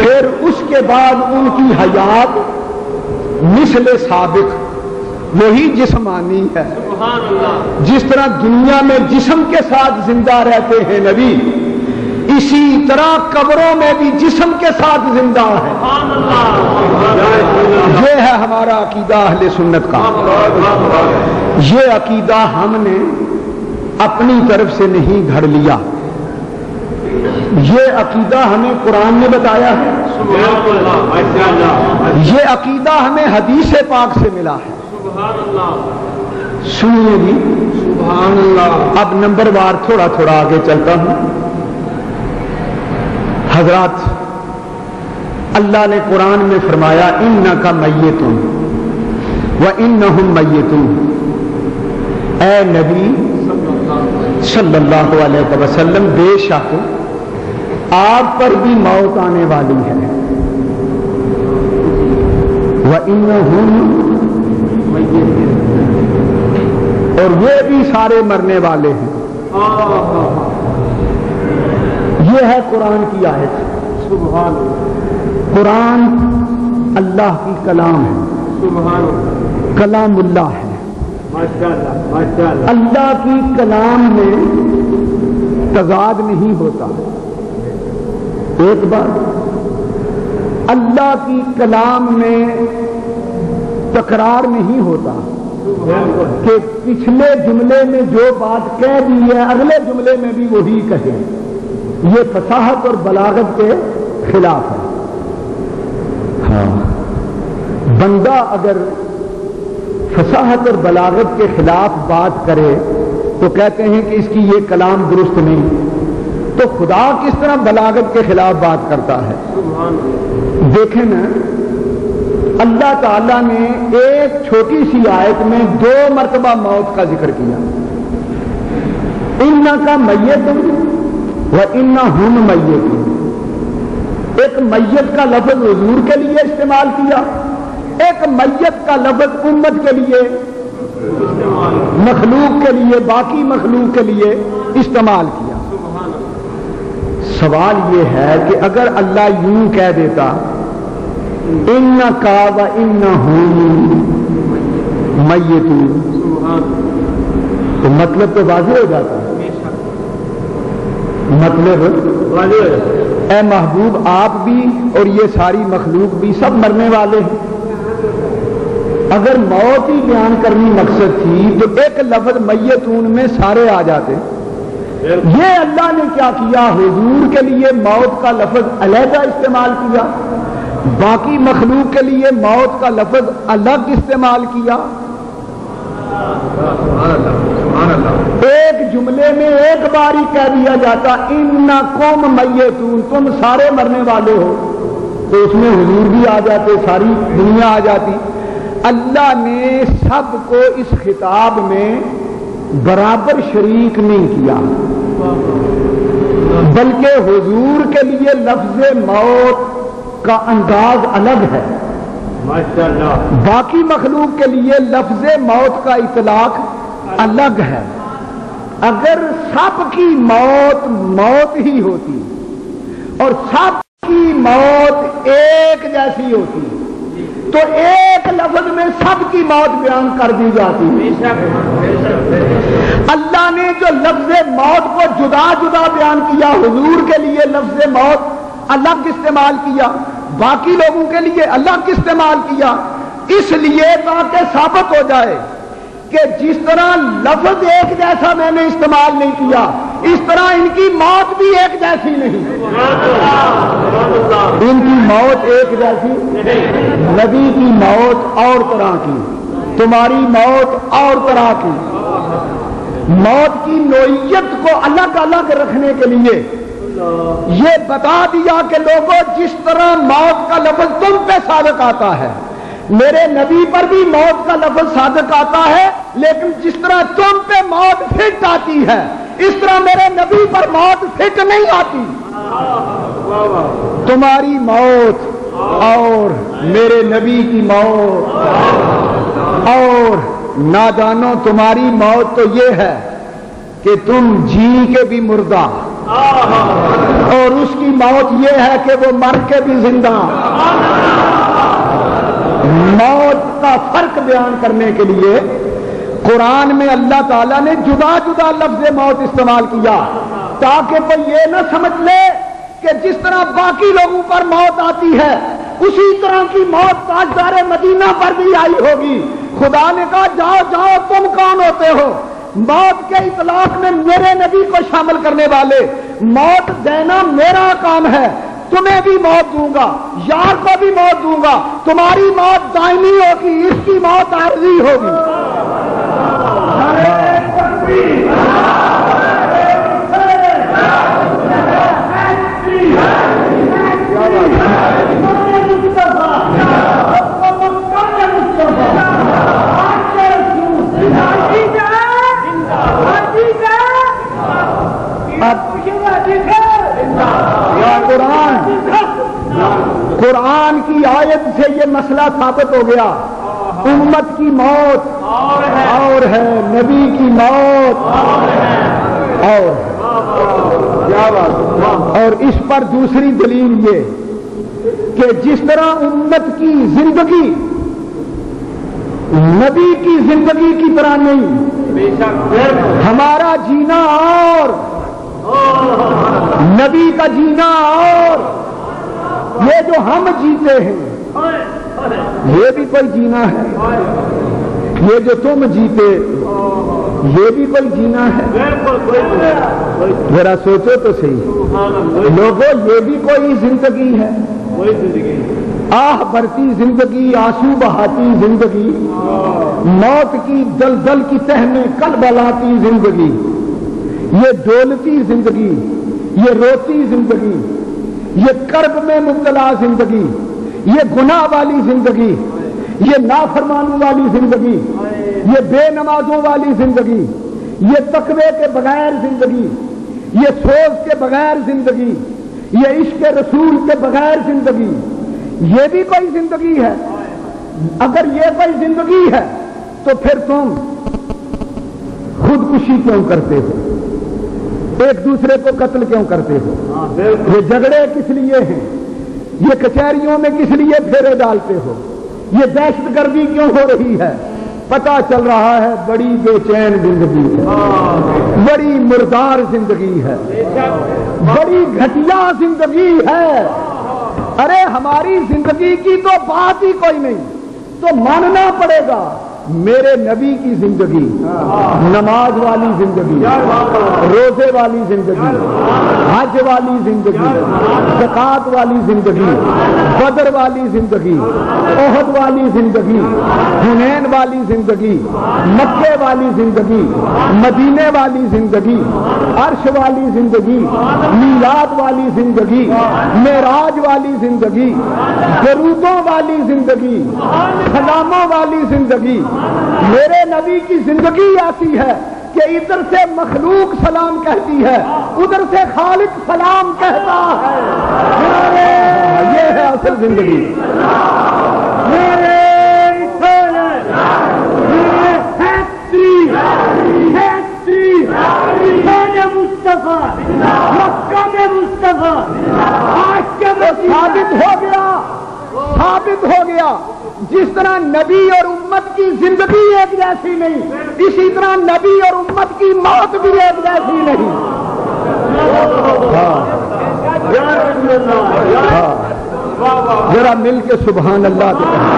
پھر اس کے بعد ان کی حیات مثل سابق وہی جسمانی ہے۔ جس طرح دنیا میں جسم کے ساتھ زندہ رہتے ہیں نبی، اسی طرح قبروں میں بھی جسم کے ساتھ زندہ ہے۔ یہ ہے ہمارا عقیدہ اہل سنت کا۔ یہ عقیدہ ہم نے اپنی طرف سے نہیں گھڑ لیا، یہ عقیدہ ہمیں قرآن نے بتایا ہے، یہ عقیدہ ہمیں حدیث پاک سے ملا ہے۔ سنیے جی، سبحان اللہ۔ اب نمبر وار تھوڑا تھوڑا آگے چلتا ہوں۔ حضرات، اللہ نے قرآن میں فرمایا انکا میتون وانہم میتون، اے نبی صلی اللہ علیہ وسلم بے شک آپ پر بھی موت آنے والی ہے، وانہم میتون، اور وہ بھی سارے مرنے والے ہیں۔ یہ ہے قرآن کی آیت۔ سبحان اللہ، قرآن اللہ کی کلام ہے، سبحان اللہ، کلام اللہ ہے، ماشاءاللہ ماشاءاللہ۔ اللہ کی کلام میں تضاد نہیں ہوتا، ایک بات، اللہ کی کلام میں تکرار نہیں ہوتا کہ پچھلے جملے میں جو بات کہہ دی ہے اگلے جملے میں بھی وہی کہے، یہ فصاحت اور بلاغت کے خلاف ہے۔ ہاں، بندہ اگر فصاحت اور بلاغت کے خلاف بات کرے تو کہتے ہیں کہ اس کی یہ کلام درست نہیں، تو خدا کس طرح بلاغت کے خلاف بات کرتا ہے؟ دیکھیں نا، اللہ تعالیٰ نے ایک چھوٹی سی آیت میں 2 مرتبہ موت کا ذکر کیا، انکا میتون وانہم میتون۔ ایک میت کا لفظ حضور کے لیے استعمال کیا، ایک میت کا لفظ امت کے لیے، مخلوق کے لیے، باقی مخلوق کے لیے استعمال کیا۔ سوال یہ ہے کہ اگر اللہ یوں کہہ دیتا انکا و انہم میتون، تو مطلب تو واضح ہو جاتا ہے، مطلب واضح ہو جاتا ہے، اے محبوب آپ بھی اور یہ ساری مخلوق بھی سب مرنے والے ہیں۔ اگر موت ہی بیان کرنی مقصد تھی تو ایک لفظ میتون میں سارے آ جاتے۔ یہ اللہ نے کیا کیا، حضور کے لیے موت کا لفظ علیحدہ استعمال کیا، باقی مخلوق کے لیے موت کا لفظ الگ استعمال کیا۔ ایک جملے میں ایک بار ہی کہہ دیا جاتا انکم میتون، تم سارے مرنے والے ہو، تو اس میں حضور بھی آ جاتے، ساری دنیا آ جاتی۔ اللہ نے سب کو اس خطاب میں برابر شریک نہیں کیا، بلکہ حضور کے لیے لفظ موت کا انداز الگ ہے، باقی مخلوق کے لیے لفظ موت کا اطلاق الگ ہے۔ اگر سب کی موت موت ہی ہوتی اور سب کی موت ایک جیسی ہوتی تو ایک لفظ میں سب کی موت بیان کر دی جاتی۔ اللہ نے جو لفظ موت کو جدا جدا بیان کیا، حضور کے لیے لفظ موت الگ استعمال کیا، باقی لوگوں کے لیے الگ استعمال کیا، اس لیے تاکہ ثابت ہو جائے کہ جس طرح لفظ ایک جیسا میں نے استعمال نہیں کیا، اس طرح ان کی موت بھی ایک جیسی نہیں، ان کی موت ایک جیسی، نبی کی موت اور طرح کی، تمہاری موت اور طرح کی۔ موت کی نوعیت کو الگ الگ رکھنے کے لیے یہ بتا دیا کہ لوگوں جس طرح موت کا لفظ تم پہ صادق آتا ہے، میرے نبی پر بھی موت کا لفظ صادق آتا ہے، لیکن جس طرح تم پہ موت فٹ آتی ہے اس طرح میرے نبی پر موت فٹ نہیں آتی۔ تمہاری موت اور میرے نبی کی موت، اور نادانوں تمہاری موت تو یہ ہے کہ تم جی کے بھی مردہ، اور اس کی موت یہ ہے کہ وہ مر کے بھی زندہ۔ موت کا فرق بیان کرنے کے لیے قرآن میں اللہ تعالیٰ نے جدا جدا لفظ موت استعمال کیا، تاکہ کوئی یہ نہ سمجھ لے کہ جس طرح باقی لوگوں پر موت آتی ہے اسی طرح کی موت تاجدار مدینہ پر بھی آئی ہوگی۔ خدا نے کہا جاؤ جاؤ تم کون ہوتے ہو موت کے اطلاق میں میرے نبی کو شامل کرنے والے؟ موت دینا میرا کام ہے، تمہیں بھی موت دوں گا، یار کو بھی موت دوں گا، تمہاری موت دائمی ہوگی، اس کی موت عارضی ہوگی۔ قرآن کی آیت سے یہ مسئلہ ثابت ہو گیا، امت کی موت اور ہے، نبی کی موت اور اس پر دوسری دلیل یہ کہ جس طرح امت کی زندگی نبی کی زندگی کی طرح نہیں، ہمارا جینا اور نبی کا جینا اور، یہ جو ہم جیتے ہیں یہ بھی کوئی جینا ہے، یہ جو تم جیتے یہ بھی کوئی جینا ہے۔ ذرا سوچو تو صحیح لوگوں، یہ بھی کوئی زندگی ہے، آہ بھرتی زندگی، آنسو بہاتی زندگی، موت کی دلدل کی تہ میں کلبلاتی زندگی، یہ ڈولتی زندگی، یہ روتی زندگی، یہ کرب میں مبتلا زندگی، یہ گناہ والی زندگی، یہ نافرمانی والی زندگی، یہ بے نمازوں والی زندگی، یہ تقوی کے بغیر زندگی، یہ سوز کے بغیر زندگی، یہ عشق رسول کے بغیر زندگی، یہ بھی کوئی زندگی ہے۔ اگر یہ کوئی زندگی ہے تو پھر تم خودکشی کیوں کرتے ہو؟ ایک دوسرے کو قتل کیوں کرتے ہو؟ یہ جھگڑے کس لیے ہیں؟ یہ کچہریوں میں کس لیے پھیرے ڈالتے ہو؟ یہ دہشت گردی کیوں ہو رہی ہے؟ پتا چل رہا ہے بڑی بے چین زندگی ہے، بڑی مردار زندگی ہے، بڑی گھٹیا زندگی ہے۔ ارے ہماری زندگی کی تو بات ہی کوئی نہیں، تو ماننا پڑے گا میرے نبی کی زندگی، نماز والی زندگی، روزے والی زندگی، حج والی زندگی، زکات والی زندگی، بدر والی زندگی، احد والی زندگی، حنین والی زندگی، مکے والی زندگی، مدینے والی زندگی، عرش والی زندگی، میلاد والی زندگی، معراج والی زندگی، درودوں والی زندگی، سلاموں والی زندگی۔ میرے نبی کی زندگی ایسی ہے کہ ادھر سے مخلوق سلام کہتی ہے، ادھر سے خالق سلام کہتا ہے۔ یہ ہے اصل زندگی۔ ثابت ہو گیا جس طرح نبی اور امت کی زندگی ایک جیسی نہیں، اسی طرح نبی اور امت کی موت بھی ایک جیسی نہیں۔ ذرا مل کے سبحان اللہ کے کہو،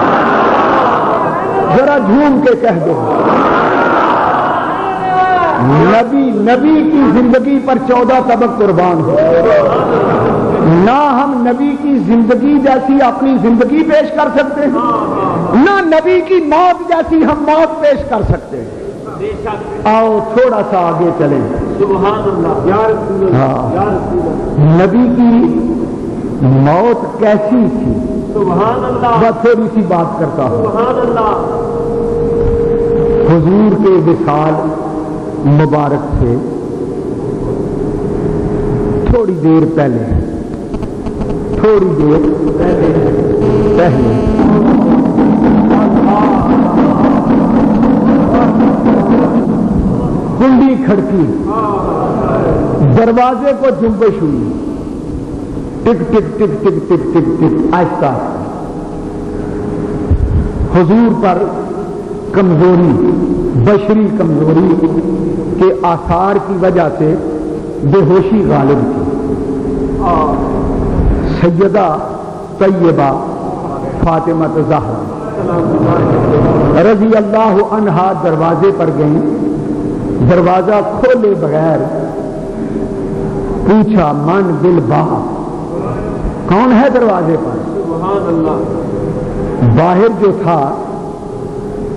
ذرا جھوم کے کہہ دو۔ نبی کی زندگی پر 14 طبق قربان ہو، نہ ہم نبی کی زندگی جیسی اپنی زندگی پیش کر سکتے ہیں، نہ نبی کی موت جیسی ہم موت پیش کر سکتے ہیں۔ آؤ تھوڑا سا آگے چلیں۔ سبحان اللہ، یا رسول اللہ، یا رسول اللہ۔ نبی کی موت کیسی تھی؟ سبحان اللہ۔ بس تھوڑی سی بات کرتا ہوں۔ سبحان اللہ۔ حضور کے وصال مبارک سے تھوڑی دیر پہلے کنڈی کھڑکی، دروازے کو جنبش ہوئی، ٹک ٹک ٹک ٹک ٹک ٹک ٹک، آہستہ۔ حضور پر کمزوری، بشری کمزوری کے آثار کی وجہ سے بے ہوشی غالب تھی۔ سیدہ طیبہ فاطمہ زہرا رضی اللہ عنہا دروازے پر گئیں، دروازہ کھولے بغیر پوچھا من بالباب، کون ہے دروازے پر؟ سبحان اللہ۔ باہر جو تھا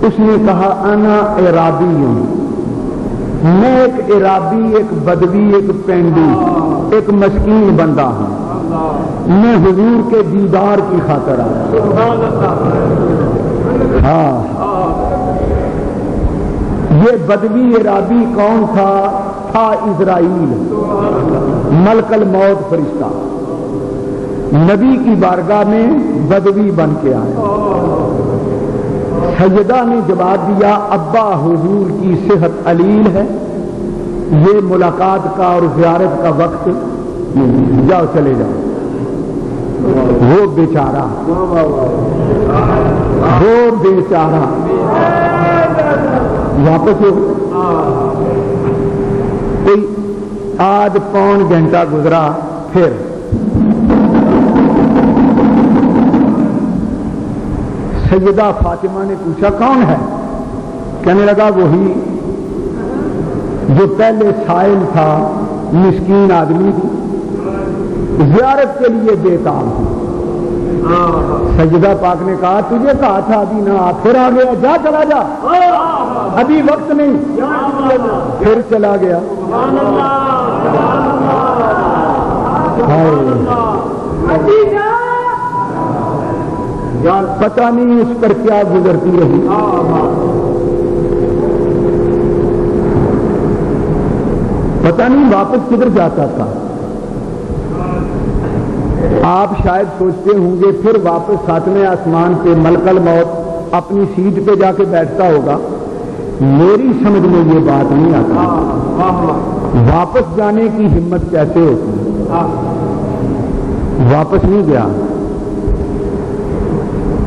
اس نے کہا انا عرابی ہوں، میں ایک عرابی، ایک بدوی، ایک پینڈی، ایک مسکین بندہ ہوں، میں حضور کے دیدار کی خاطر آیا۔ ہاں، یہ بدوی عرابی کون تھا اسرائیل، ملک الموت فرشتہ، نبی کی بارگاہ میں بدوی بن کے آیا۔ سیدہ نے جواب دیا ابا حضور کی صحت علیل ہے، یہ ملاقات کا اور زیارت کا وقت نہیں، جاؤ چلے جاؤ۔ وہ بیچارہ واپس ہو، کوئی آدھ پون گھنٹہ گزرا، پھر سیدہ فاطمہ نے پوچھا کون ہے؟ کہنے لگا وہی جو پہلے سائل تھا، مسکین آدمی تھی، زیارت کے لیے بے تاب تھی۔ سیدہ پاک نے کہا تجھے کہا تھا ابھی نہ آ، پھر آ گیا، جا چلا جا، ابھی وقت نہیں، پھر چلا گیا۔ پتہ نہیں اس پر کیا گزرتی رہی۔ پتہ نہیں واپس کدھر جاتا تھا۔ آپ شاید سوچتے ہوں گے پھر واپس ساتویں آسمان پہ ملک الموت اپنی سیٹ پہ جا کے بیٹھتا ہوگا. میری سمجھ میں یہ بات نہیں آتی واپس جانے کی ہمت کیسے ہوتی. واپس نہیں گیا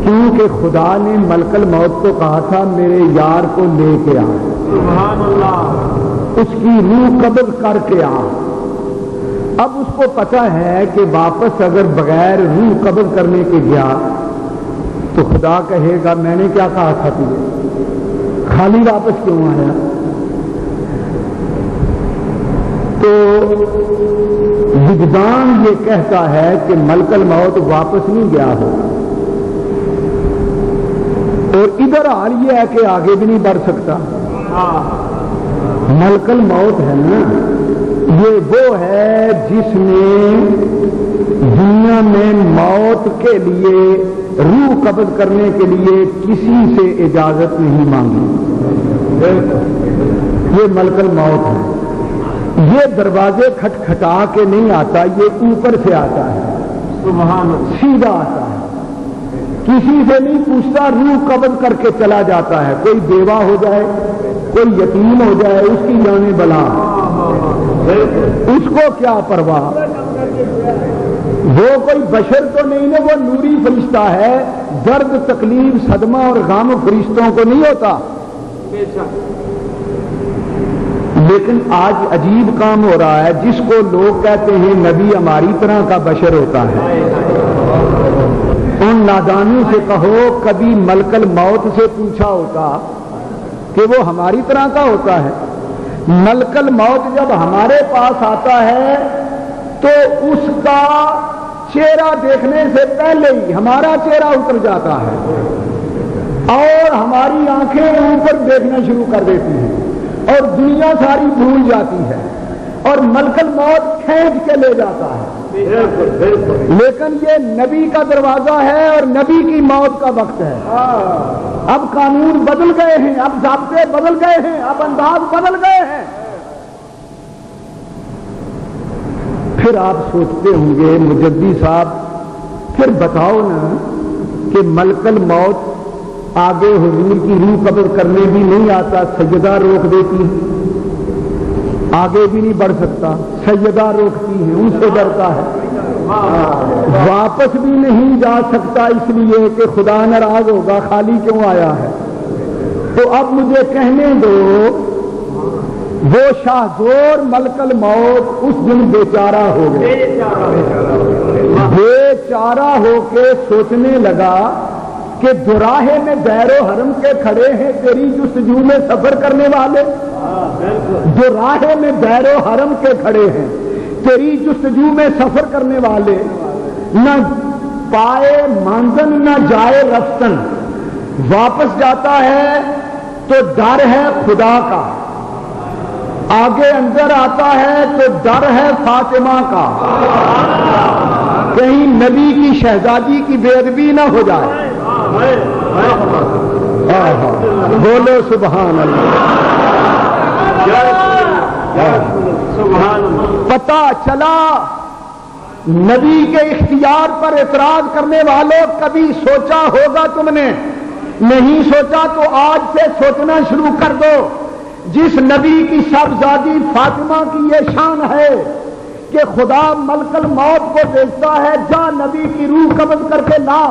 کیونکہ خدا نے ملک الموت کو کہا تھا میرے یار کو لے کے آ, سبحان اللہ, اس کی روح قبض کر کے آ. اب اس کو پتا ہے کہ واپس اگر بغیر روح قبض کرنے کے گیا تو خدا کہے گا میں نے کیا کہا تھا تجھے, خالی واپس کیوں آیا. تو وجدان یہ کہتا ہے کہ ملک الموت واپس نہیں گیا ہو, اور ادھر حال یہ ہے کہ آگے بھی نہیں بڑھ سکتا. ملک الموت ہے نا, یہ وہ ہے جس نے دنیا میں موت کے لیے روح قبض کرنے کے لیے کسی سے اجازت نہیں مانگی. یہ ملک الموت ہے. یہ دروازے کھٹکھٹا کے نہیں آتا, یہ اوپر سے آتا ہے, سبحان اللہ, سیدھا آتا ہے, کسی سے نہیں پوچھتا, روح قبض کر کے چلا جاتا ہے. کوئی بیوہ ہو جائے, کوئی یتیم ہو جائے, اس کی جانے بلا, اس کو کیا پرواہ. وہ کوئی بشر تو نہیں ہے, وہ نوری فرشتہ ہے. درد تکلیف صدمہ اور غم فرشتوں کو نہیں ہوتا. لیکن آج عجیب کام ہو رہا ہے, جس کو لوگ کہتے ہیں نبی ہماری طرح کا بشر ہوتا ہے, ان نادانوں سے کہو کبھی ملک الموت سے پوچھا ہوتا کہ وہ ہماری طرح کا ہوتا ہے. ملک الموت جب ہمارے پاس آتا ہے تو اس کا چہرہ دیکھنے سے پہلے ہی ہمارا چہرہ اتر جاتا ہے اور ہماری آنکھیں اوپر دیکھنا شروع کر دیتی ہیں اور دنیا ساری بھول جاتی ہے اور ملک الموت کھینچ کے لے جاتا ہے. لیکن یہ نبی کا دروازہ ہے اور نبی کی موت کا وقت ہے. اب قانون بدل گئے ہیں, اب ضابطے بدل گئے ہیں, اب انداز بدل گئے ہیں. پھر آپ سوچتے ہوں گے مجدی صاحب پھر بتاؤ نا کہ ملک الموت آگے حضور کی روح قبض کرنے بھی نہیں آتا, سجدہ روک دیتی ہے, آگے بھی نہیں بڑھ سکتا, سجدہ روکتی ہے, ان سے ڈرتا ہے, واپس بھی نہیں جا سکتا اس لیے کہ خدا ناراض ہوگا, خالی کیوں آیا ہے. تو اب مجھے کہنے دو وہ شاہزور ملک الموت اس دن بیچارہ ہو گئے, بیچارہ ہو کے سوچنے لگا کہ دوراہے میں دیر و حرم کے کھڑے ہیں تیری جستجو میں سفر کرنے والے, دوراہے میں دیر و حرم کے کھڑے ہیں تیری جستجو میں سفر کرنے والے, نہ پائے مانزن نہ جائے رفتن, واپس جاتا ہے تو ڈر ہے خدا کا, آگے اندر آتا ہے تو ڈر ہے فاطمہ کا, کہیں نبی کی شہزادی کی بے ادبی نہ ہو جائے. بولو سبحان اللہ. پتا چلا نبی کے اختیار پر اعتراض کرنے والوں کبھی سوچا ہوگا تم نے, نہیں سوچا تو آج سے سوچنا شروع کر دو. جس نبی کی صاحبزادی فاطمہ کی یہ شان ہے کہ خدا ملک الموت کو بھیجتا ہے جا نبی کی روح قبض کر کے لا,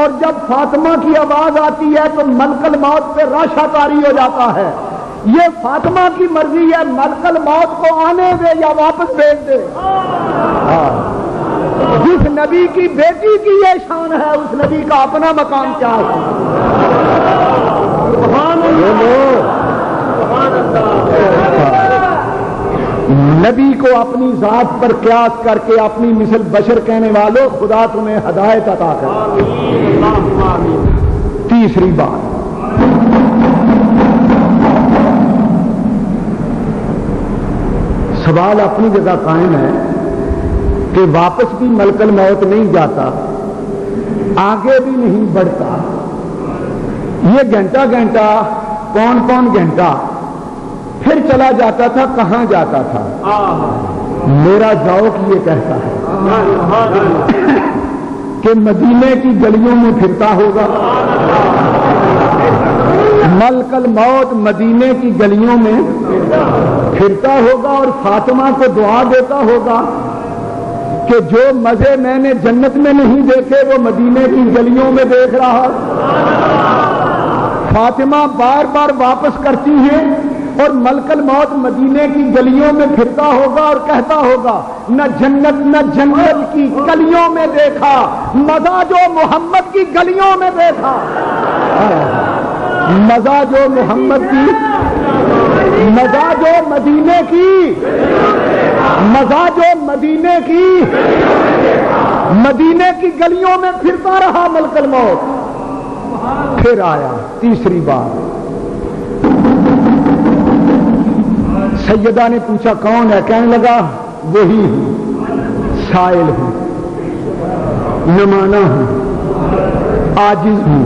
اور جب فاطمہ کی آواز آتی ہے تو ملک الموت پہ راشا طاری ہو جاتا ہے. یہ فاطمہ کی مرضی ہے, ملک الموت کو آنے دے یا واپس بھیج دے. جس نبی کی بیٹی کی یہ شان ہے اس نبی کا اپنا مقام کیا ہے. نبی کو اپنی ذات پر قیاس کر کے اپنی مثل بشر کہنے والوں خدا تمہیں ہدایت عطا کرے. تیسری بات, سوال اپنی جگہ قائم ہے کہ واپس بھی ملک الموت نہیں جاتا, آگے بھی نہیں بڑھتا. یہ گھنٹہ گھنٹہ پون گھنٹہ پھر چلا جاتا تھا, کہاں جاتا تھا؟ میرا ذوق یہ کہتا ہے کہ مدینے کی گلیوں میں پھرتا ہوگا, ملک الموت مدینے کی گلیوں میں پھرتا ہوگا اور فاطمہ کو دعا دیتا ہوگا کہ جو مزے میں نے جنت میں نہیں دیکھے وہ مدینے کی گلیوں میں دیکھ رہا. فاطمہ بار بار واپس کرتی ہیں اور ملک الموت مدینے کی گلیوں میں پھرتا ہوگا اور کہتا ہوگا نہ جنت نہ جنت کی گلیوں میں دیکھا مزہ جو محمد کی گلیوں میں دیکھا. مزہ جو محمد کی، مزہ جو مدینے کی، مزہ جو مدینے کی، مدینے کی گلیوں میں پھرتا رہا ملک الموت. پھر آیا تیسری بار. سیدہ نے پوچھا کون ہے؟ کہنے لگا وہی ہوں، سائل ہوں، نمانا ہوں، عاجز ہوں،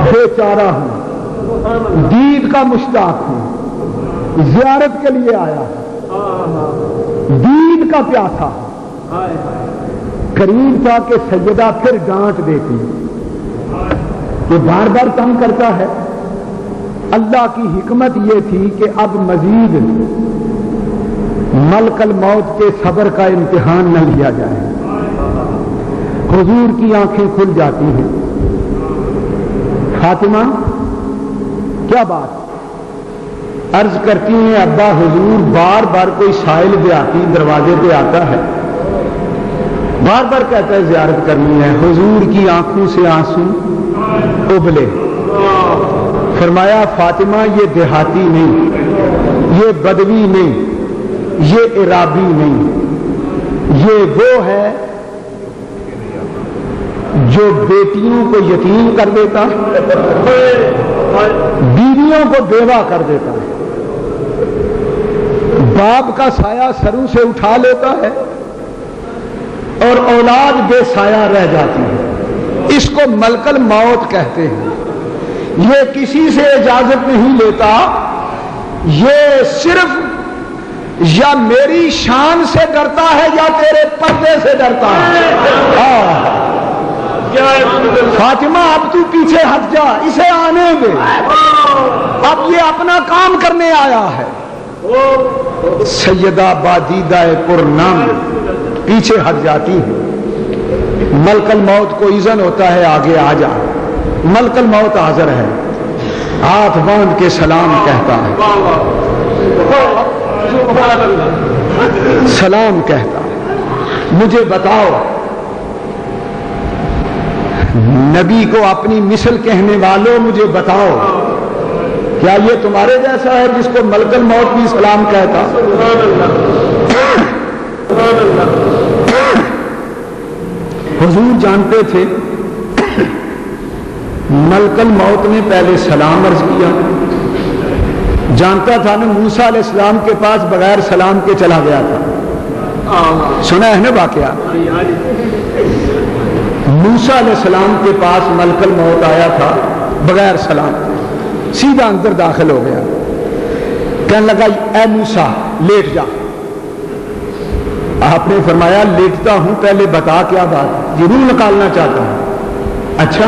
بے چارہ ہوں، دید کا مشتاق ہوں، زیارت کے لیے آیا ہوں، دید کا پیاسا. قریب تھا کہ سیدہ پھر ڈانٹ دیتی کہ بار بار تنگ کرتا ہے. اللہ کی حکمت یہ تھی کہ اب مزید ملک الموت کے صبر کا امتحان نہ لیا جائے. حضور کی آنکھیں کھل جاتی ہیں. فاطمہ کیا بات؟ عرض کرتی ہیں ابا حضور بار بار کوئی سائل دیہاتی دروازے پہ آتا ہے، بار بار کہتا ہے زیارت کرنی ہے. حضور کی آنکھوں سے آنسو ابلے. فرمایا فاطمہ یہ دیہاتی نہیں، یہ بدوی نہیں، یہ عرابی نہیں، یہ وہ ہے جو بیٹیوں کو یتیم کر دیتا، بیویوں کو بیوہ کر دیتا ہے، باپ کا سایہ سروں سے اٹھا لیتا ہے اور اولاد بے سایہ رہ جاتی ہے. اس کو ملک الموت کہتے ہیں. یہ کسی سے اجازت نہیں لیتا، یہ صرف یا میری شان سے ڈرتا ہے یا تیرے پردے سے ڈرتا ہے. فاطمہ اب تو پیچھے ہٹ جا، اسے آنے دے، اب یہ اپنا کام کرنے آیا ہے. سیدہ بادیدہ پرنام پیچھے ہٹ جاتی ہے. ملک الموت کو اذن ہوتا ہے آگے آ جا. ملک الموت حاضر ہے، ہاتھ باندھ کے سلام کہتا ہے، سلام کہتا ہے. مجھے بتاؤ نبی کو اپنی مثل کہنے والوں، مجھے بتاؤ کیا یہ تمہارے جیسا ہے جس کو ملک الموت بھی سلام کہتا؟ حضور جانتے تھے ملک الموت نے پہلے سلام عرض کیا. جانتا تھا نا موسیٰ علیہ السلام کے پاس بغیر سلام کے چلا گیا تھا. سنا ہے نا واقعہ؟ موسیٰ علیہ السلام کے پاس ملک الموت آیا تھا بغیر سلام، سیدھا اندر داخل ہو گیا. کہنے لگا اے موسیٰ لیٹ جا. آپ نے فرمایا لیٹتا ہوں، پہلے بتا کیا بات، ضرور نکالنا چاہتا ہوں. اچھا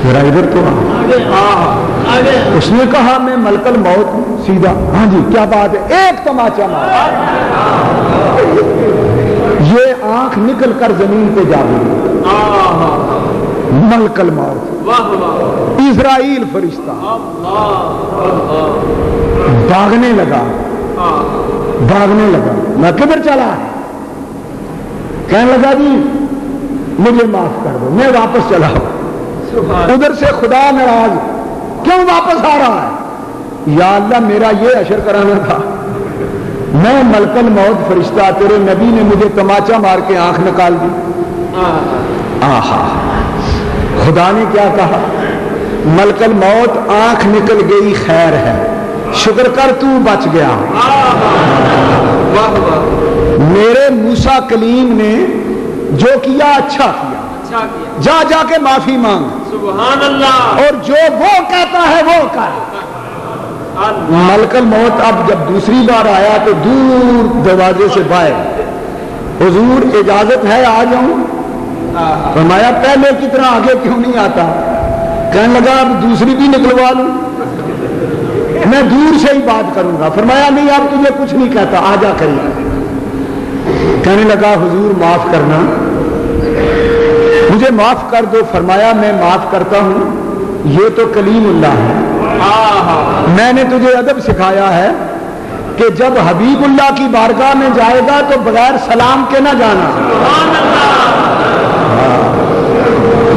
ذرا ادھر تو اس نے کہا میں ملک الموت ہوں. سیدھا ہاں جی کیا بات ہے؟ ایک تماچا مارا، یہ آنکھ نکل کر زمین پہ جا گئی. ملک الموت اسرائیل فرشتہ بھاگنے لگا، بھاگنے لگا. میں کدھر چلا ہے؟ کہنے لگا جی مجھے معاف کر دو، میں واپس چلا ہوں. ادھر سے خدا ناراض، کیوں واپس آ رہا ہے؟ یا اللہ میرا یہ اشر کرانا تھا، میں ملک الموت فرشتہ، تیرے نبی نے مجھے تماچا مار کے آنکھ نکال دی. آہا خدا نے کیا کہا؟ ملک الموت آنکھ نکل گئی خیر ہے، شکر کر تو بچ گیا. میرے موسیٰ کلیم نے جو کیا اچھا کیا، جا جا کے معافی مانگ. سبحان اللہ. اور جو وہ کہتا ہے وہ کر. ملک الموت اب جب دوسری بار آیا تو دور دروازے سے باہر، حضور اجازت ہے آ جاؤں؟ فرمایا پہلے کی طرح آگے کیوں نہیں آتا؟ کہنے لگا اب دوسری بھی نکلوا لوں، میں دور سے ہی بات کروں گا۔ فرمایا نہیں اب تجھے کچھ نہیں کہتا، آ جا قریب۔ کہنے لگا حضور معاف کرنا، مجھے معاف کر دو۔ فرمایا میں معاف کرتا ہوں، یہ تو کلیم اللہ ہے، میں نے تجھے ادب سکھایا ہے کہ جب حبیب اللہ کی بارگاہ میں جائے گا تو بغیر سلام کے نہ جانا،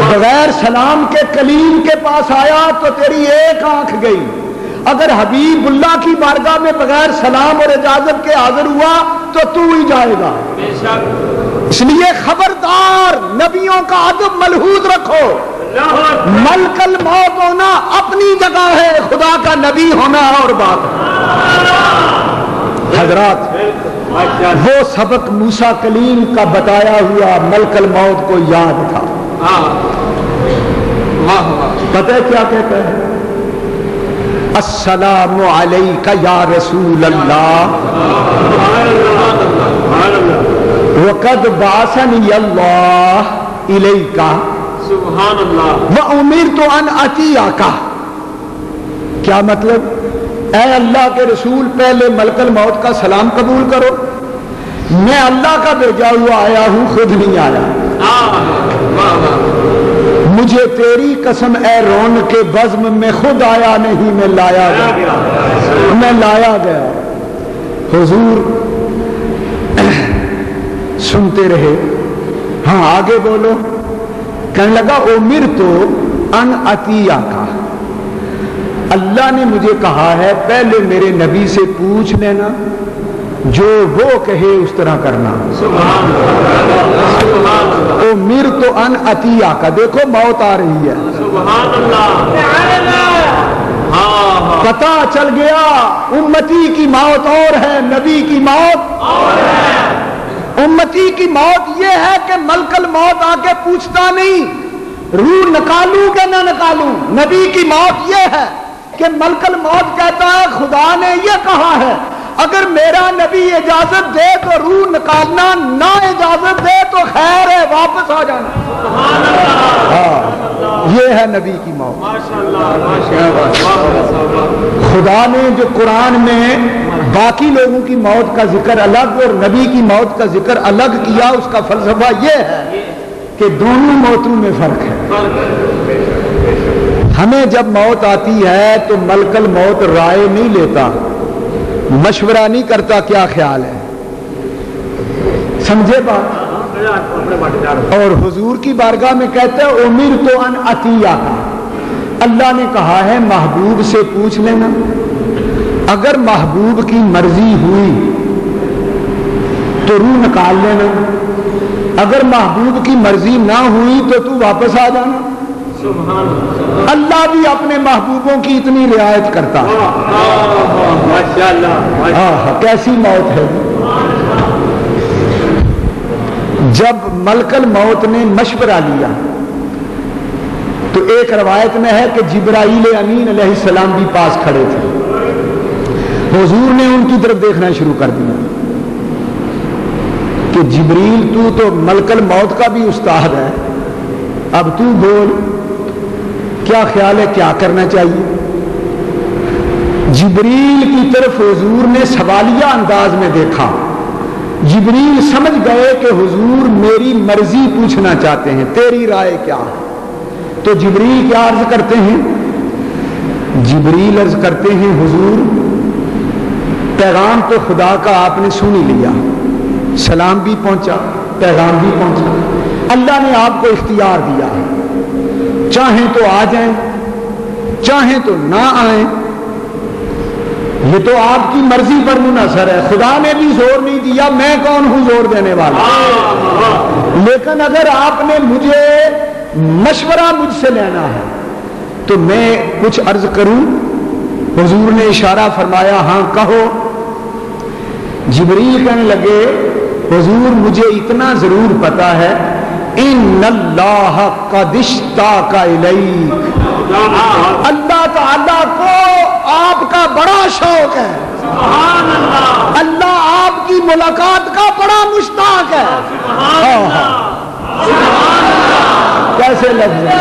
بغیر سلام کے کلیم کے پاس آیا تو تیری ایک آنکھ گئی، اگر حبیب اللہ کی بارگاہ میں بغیر سلام اور اجازت کے حاضر ہوا تو ہی جائے گا۔ اس لیے خبردار، نبیوں کا ادب ملحوظ رکھو۔ ملک الموت ہونا اپنی جگہ ہے، خدا کا نبی ہونا اور بات ہے۔ حضرات وہ سبق موسیٰ کلیم کا بتایا ہوا ملک الموت کو یاد تھا۔ پتہ ہے کیا کہتا ہے؟ السلام علیک یا رسول اللہ وقد بعثنی اللہ الیک سبحان اللہ وامرت ان اتیک۔ کیا مطلب؟ اے اللہ کے رسول پہلے ملک الموت کا سلام قبول کرو، میں اللہ کا بھیجا ہوا آیا ہوں، خود نہیں آیا۔ مجھے تیری قسم اے رون کے بزم میں خود آیا نہیں، میں لایا گیا، میں لایا گیا۔ حضور سنتے رہے، ہاں آگے بولو۔ کہنے لگا امرت ان اتیک، اللہ نے مجھے کہا ہے پہلے میرے نبی سے پوچھ لینا، جو وہ کہے اس طرح کرنا۔ امرت ان اتیک، دیکھو موت آ رہی ہے، پتہ چل گیا امتی کی موت اور ہے، نبی کی موت اور ہے۔ امتی کی موت یہ ہے کہ ملک الموت آ کے پوچھتا نہیں روح نکالوں کہ نہ نکالوں، نبی کی موت یہ ہے کہ ملک الموت کہتا ہے خدا نے یہ کہا ہے، اگر میرا نبی اجازت دے تو روح نکالنا، نہ اجازت دے تو خیر ہے واپس آ جانا۔ ہاں یہ ہے نبی کی موت۔ خدا نے جو قرآن میں باقی لوگوں کی موت کا ذکر الگ اور نبی کی موت کا ذکر الگ کیا، اس کا فلسفہ یہ ہے کہ دونوں موتوں میں فرق ہے۔ ہمیں جب موت آتی ہے تو ملک الموت رائے نہیں لیتا، مشورہ نہیں کرتا کیا خیال ہے، سمجھے بات؟ اور حضور کی بارگاہ میں کہتے ہیں امرت ان اتیک، اللہ نے کہا ہے محبوب سے پوچھ لینا، اگر محبوب کی مرضی ہوئی تو روح نکال لینا، اگر محبوب کی مرضی نہ ہوئی تو واپس آ جانا۔ اللہ بھی اپنے محبوبوں کی اتنی رعایت کرتا ہے۔ کیسی موت ہے؟ جب ملک الموت نے مشورہ لیا تو ایک روایت میں ہے کہ جبرائیل امین علیہ السلام بھی پاس کھڑے تھے، حضور نے ان کی طرف دیکھنا شروع کر دیا کہ جبریل تو ملک الموت کا بھی استاد ہے، اب تو بول کیا خیال ہے، کیا کرنا چاہیے؟ جبریل کی طرف حضور نے سوالیہ انداز میں دیکھا، جبریل سمجھ گئے کہ حضور میری مرضی پوچھنا چاہتے ہیں، تیری رائے کیا ہے؟ تو جبریل کیا عرض کرتے ہیں؟ جبریل عرض کرتے ہیں حضور پیغام تو خدا کا آپ نے سن ہی لیا، سلام بھی پہنچا، پیغام بھی پہنچا، اللہ نے آپ کو اختیار دیا، چاہیں تو آ جائیں چاہیں تو نہ آئیں، یہ تو آپ کی مرضی پر منحصر ہے، خدا نے بھی زور نہیں دیا، میں کون ہوں زور دینے والا؟ لیکن اگر آپ نے مجھے مشورہ مجھ سے لینا ہے تو میں کچھ عرض کروں؟ حضور نے اشارہ فرمایا ہاں کہو۔ جبریل کہنے لگے حضور مجھے اتنا ضرور پتا ہے، ان اللہ قد اشتاق الیک، اللہ تعالیٰ کو آپ کا بڑا شوق ہے، اللہ آپ کی ملاقات کا بڑا مشتاق ہے۔ کیسے لفظ ہے؟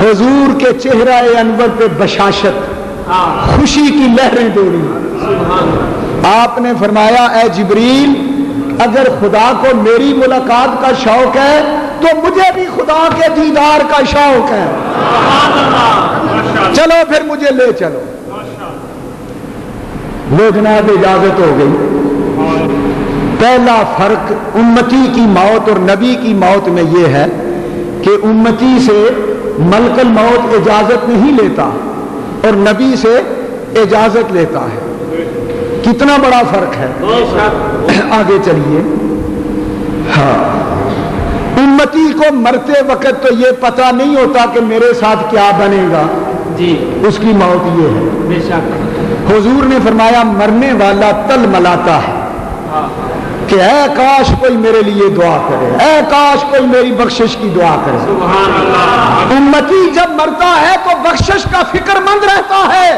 حضور کے چہرہ انور پہ بشاشت، خوشی کی لہریں دوڑی۔ آپ نے فرمایا اے جبریل، اگر خدا کو میری ملاقات کا شوق ہے تو مجھے بھی خدا کے دیدار کا شوق ہے، چلو پھر مجھے لے چلو۔ لو جناب اجازت ہو گئی۔ پہلا فرق امتی کی موت اور نبی کی موت میں یہ ہے کہ امتی سے ملک الموت اجازت نہیں لیتا اور نبی سے اجازت لیتا ہے۔ کتنا بڑا فرق ہے، آگے چلیے۔ ہاں، امتی کو مرتے وقت تو یہ پتہ نہیں ہوتا کہ میرے ساتھ کیا بنے گا، جی اس کی موت یہ ہے۔ بے شک حضور نے فرمایا مرنے والا تل ملاتا ہے کہ اے کاش کوئی میرے لیے دعا کرے، اے کاش کوئی میری بخشش کی دعا کرے۔ سبحان اللہ۔ امتی جب مرتا ہے تو بخشش کا فکر مند رہتا ہے،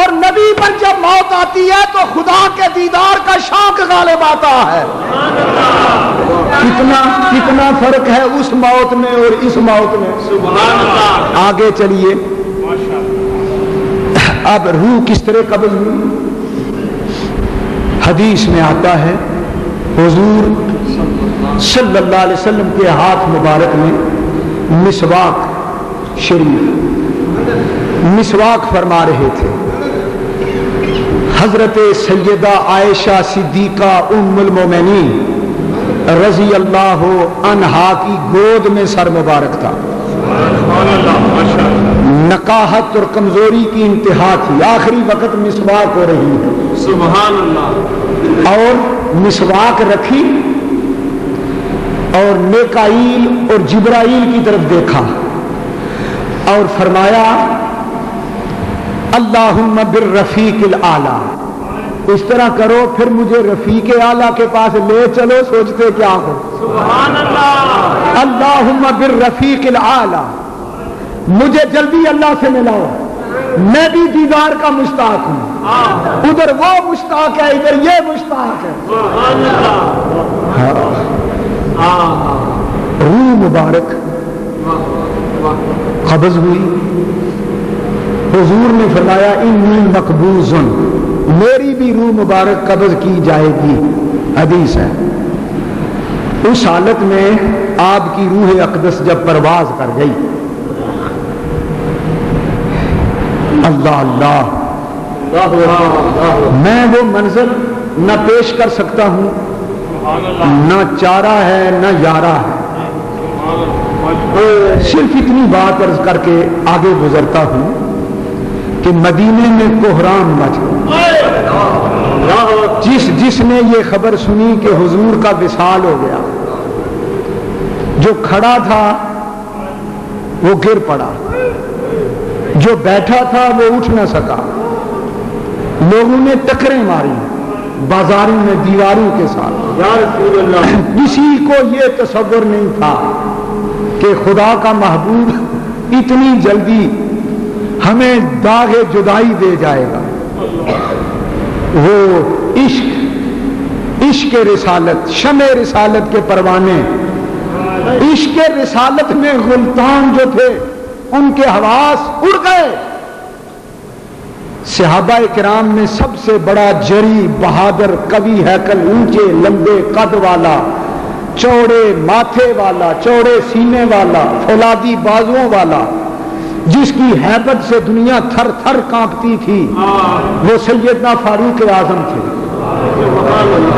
اور نبی پر جب موت آتی ہے تو خدا کے دیدار کا شوق غالب آتا ہے۔ کتنا فرق ہے اس موت میں اور اس موت میں۔ سبحان اللہ۔ آگے چلیے، اب روح کس طرح قبض ہوئی؟ حدیث میں آتا ہے حضور صلی اللہ علیہ وسلم کے ہاتھ مبارک میں مسواک شریف، مسواک فرما رہے تھے۔ حضرت سیدہ عائشہ صدیقہ ام المومنین رضی اللہ عنہا کی گود میں سر مبارک تھا۔ نقاہت اور کمزوری کی انتہا تھی، آخری وقت مسواک ہو رہی ہے۔ سبحان اللہ۔ اور مسواک رکھی اور میکائیل اور جبرائیل کی طرف دیکھا اور فرمایا اللہم بالرفیق الاعلی، اس طرح کرو پھر مجھے رفیق اعلیٰ کے پاس لے چلو، سوچتے کیا ہو۔ سبحان اللہ۔ اللہم بالرفیق الاعلی، مجھے جلدی اللہ سے ملاؤ، میں بھی دیدار کا مشتاق ہوں، ادھر وہ مشتاق ہے ادھر یہ مشتاق ہے۔ روح مبارک قبض ہوئی، حضور نے فرمایا انی مقبوض، میری بھی روح مبارک قبض کی جائے گی، حدیث ہے۔ اس حالت میں آپ کی روح اقدس جب پرواز کر گئی، اللہ اللہ، میں وہ منظر نہ پیش کر سکتا ہوں، نہ چارہ ہے نہ یارہ ہے، صرف اتنی بات عرض کر کے آگے گزرتا ہوں کہ مدینے میں کوہرام مچ گیا۔ جس نے یہ خبر سنی کہ حضور کا وصال ہو گیا، جو کھڑا تھا وہ گر پڑا، جو بیٹھا تھا وہ اٹھ نہ سکا، لوگوں نے ٹکریں ماری بازاروں میں دیواروں کے ساتھ۔ یا رسول اللہ، کسی کو یہ تصور نہیں تھا کہ خدا کا محبوب اتنی جلدی ہمیں داغ جدائی دے جائے گا۔ وہ عشق رسالت، شمع رسالت کے پروانے، عشق رسالت میں غلطان جو تھے ان کے حواس اڑ گئے۔ صحابہ کرام میں سب سے بڑا جری بہادر قوی ہیکل، اونچے لمبے قد والا، چوڑے ماتھے والا، چوڑے سینے والا، فولادی بازوؤں والا، جس کی ہیبت سے دنیا تھر تھر کانپتی تھی، وہ سیدنا فاروق اعظم تھے۔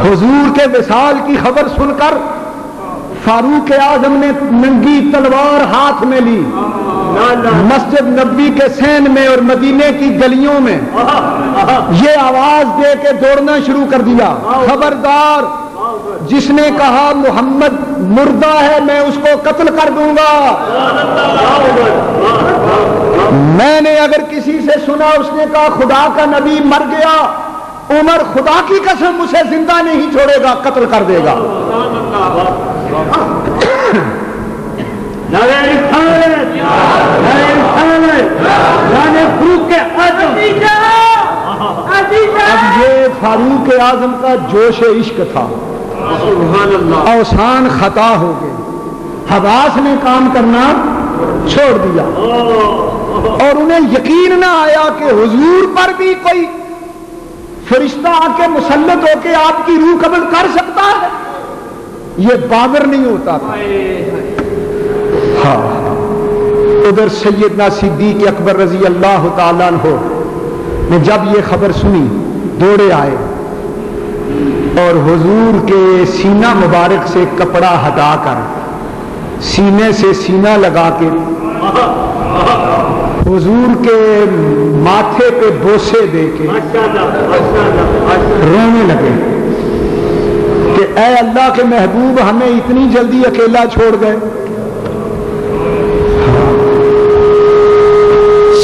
حضور کے وصال کی خبر سن کر فاروق اعظم نے ننگی تلوار ہاتھ میں لی، مسجد نبوی کے سین میں اور مدینے کی گلیوں میں یہ آواز دے کے دوڑنا شروع کر دیا، خبردار جس نے کہا محمد مردہ ہے میں اس کو قتل کر دوں گا۔ میں نے اگر کسی سے سنا اس نے کہا خدا کا نبی مر گیا، عمر خدا کی قسم اسے زندہ نہیں چھوڑے گا، قتل کر دے گا۔ اب یہ فاروق اعظم کا جوش عشق تھا، اوسان خطا ہو گئے، حواس نے کام کرنا چھوڑ دیا، اور انہیں یقین نہ آیا کہ حضور پر بھی کوئی فرشتہ آ کے مسلط ہو کے آپ کی روح قبض کر سکتا ہے، یہ باور نہیں ہوتا تھا۔ ہاں، ادھر سیدنا صدیق اکبر رضی اللہ تعالیٰ عنہ نے جب یہ خبر سنی دوڑے آئے اور حضور کے سینہ مبارک سے کپڑا ہٹا کر سینے سے سینہ لگا کے حضور کے ماتھے پہ بوسے دے کے رونے لگے کہ اے اللہ کے محبوب، ہمیں اتنی جلدی اکیلا چھوڑ گئے۔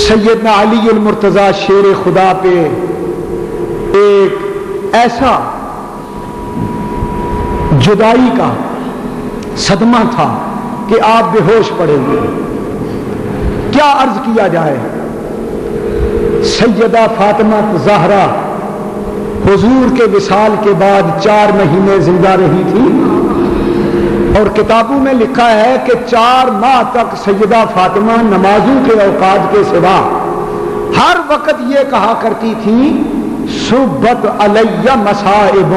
سیدنا علی المرتضیٰ شیر خدا پہ ایک ایسا جدائی کا صدمہ تھا کہ آپ بے ہوش پڑے ہوئے، کیا عرض کیا جائے۔ سیدہ فاطمہ زہرا حضور کے وصال کے بعد 4 مہینے زندہ رہی تھی، اور کتابوں میں لکھا ہے کہ 4 ماہ تک سیدہ فاطمہ نمازوں کے اوقات کے سوا ہر وقت یہ کہا کرتی تھی، صبت علی مصائب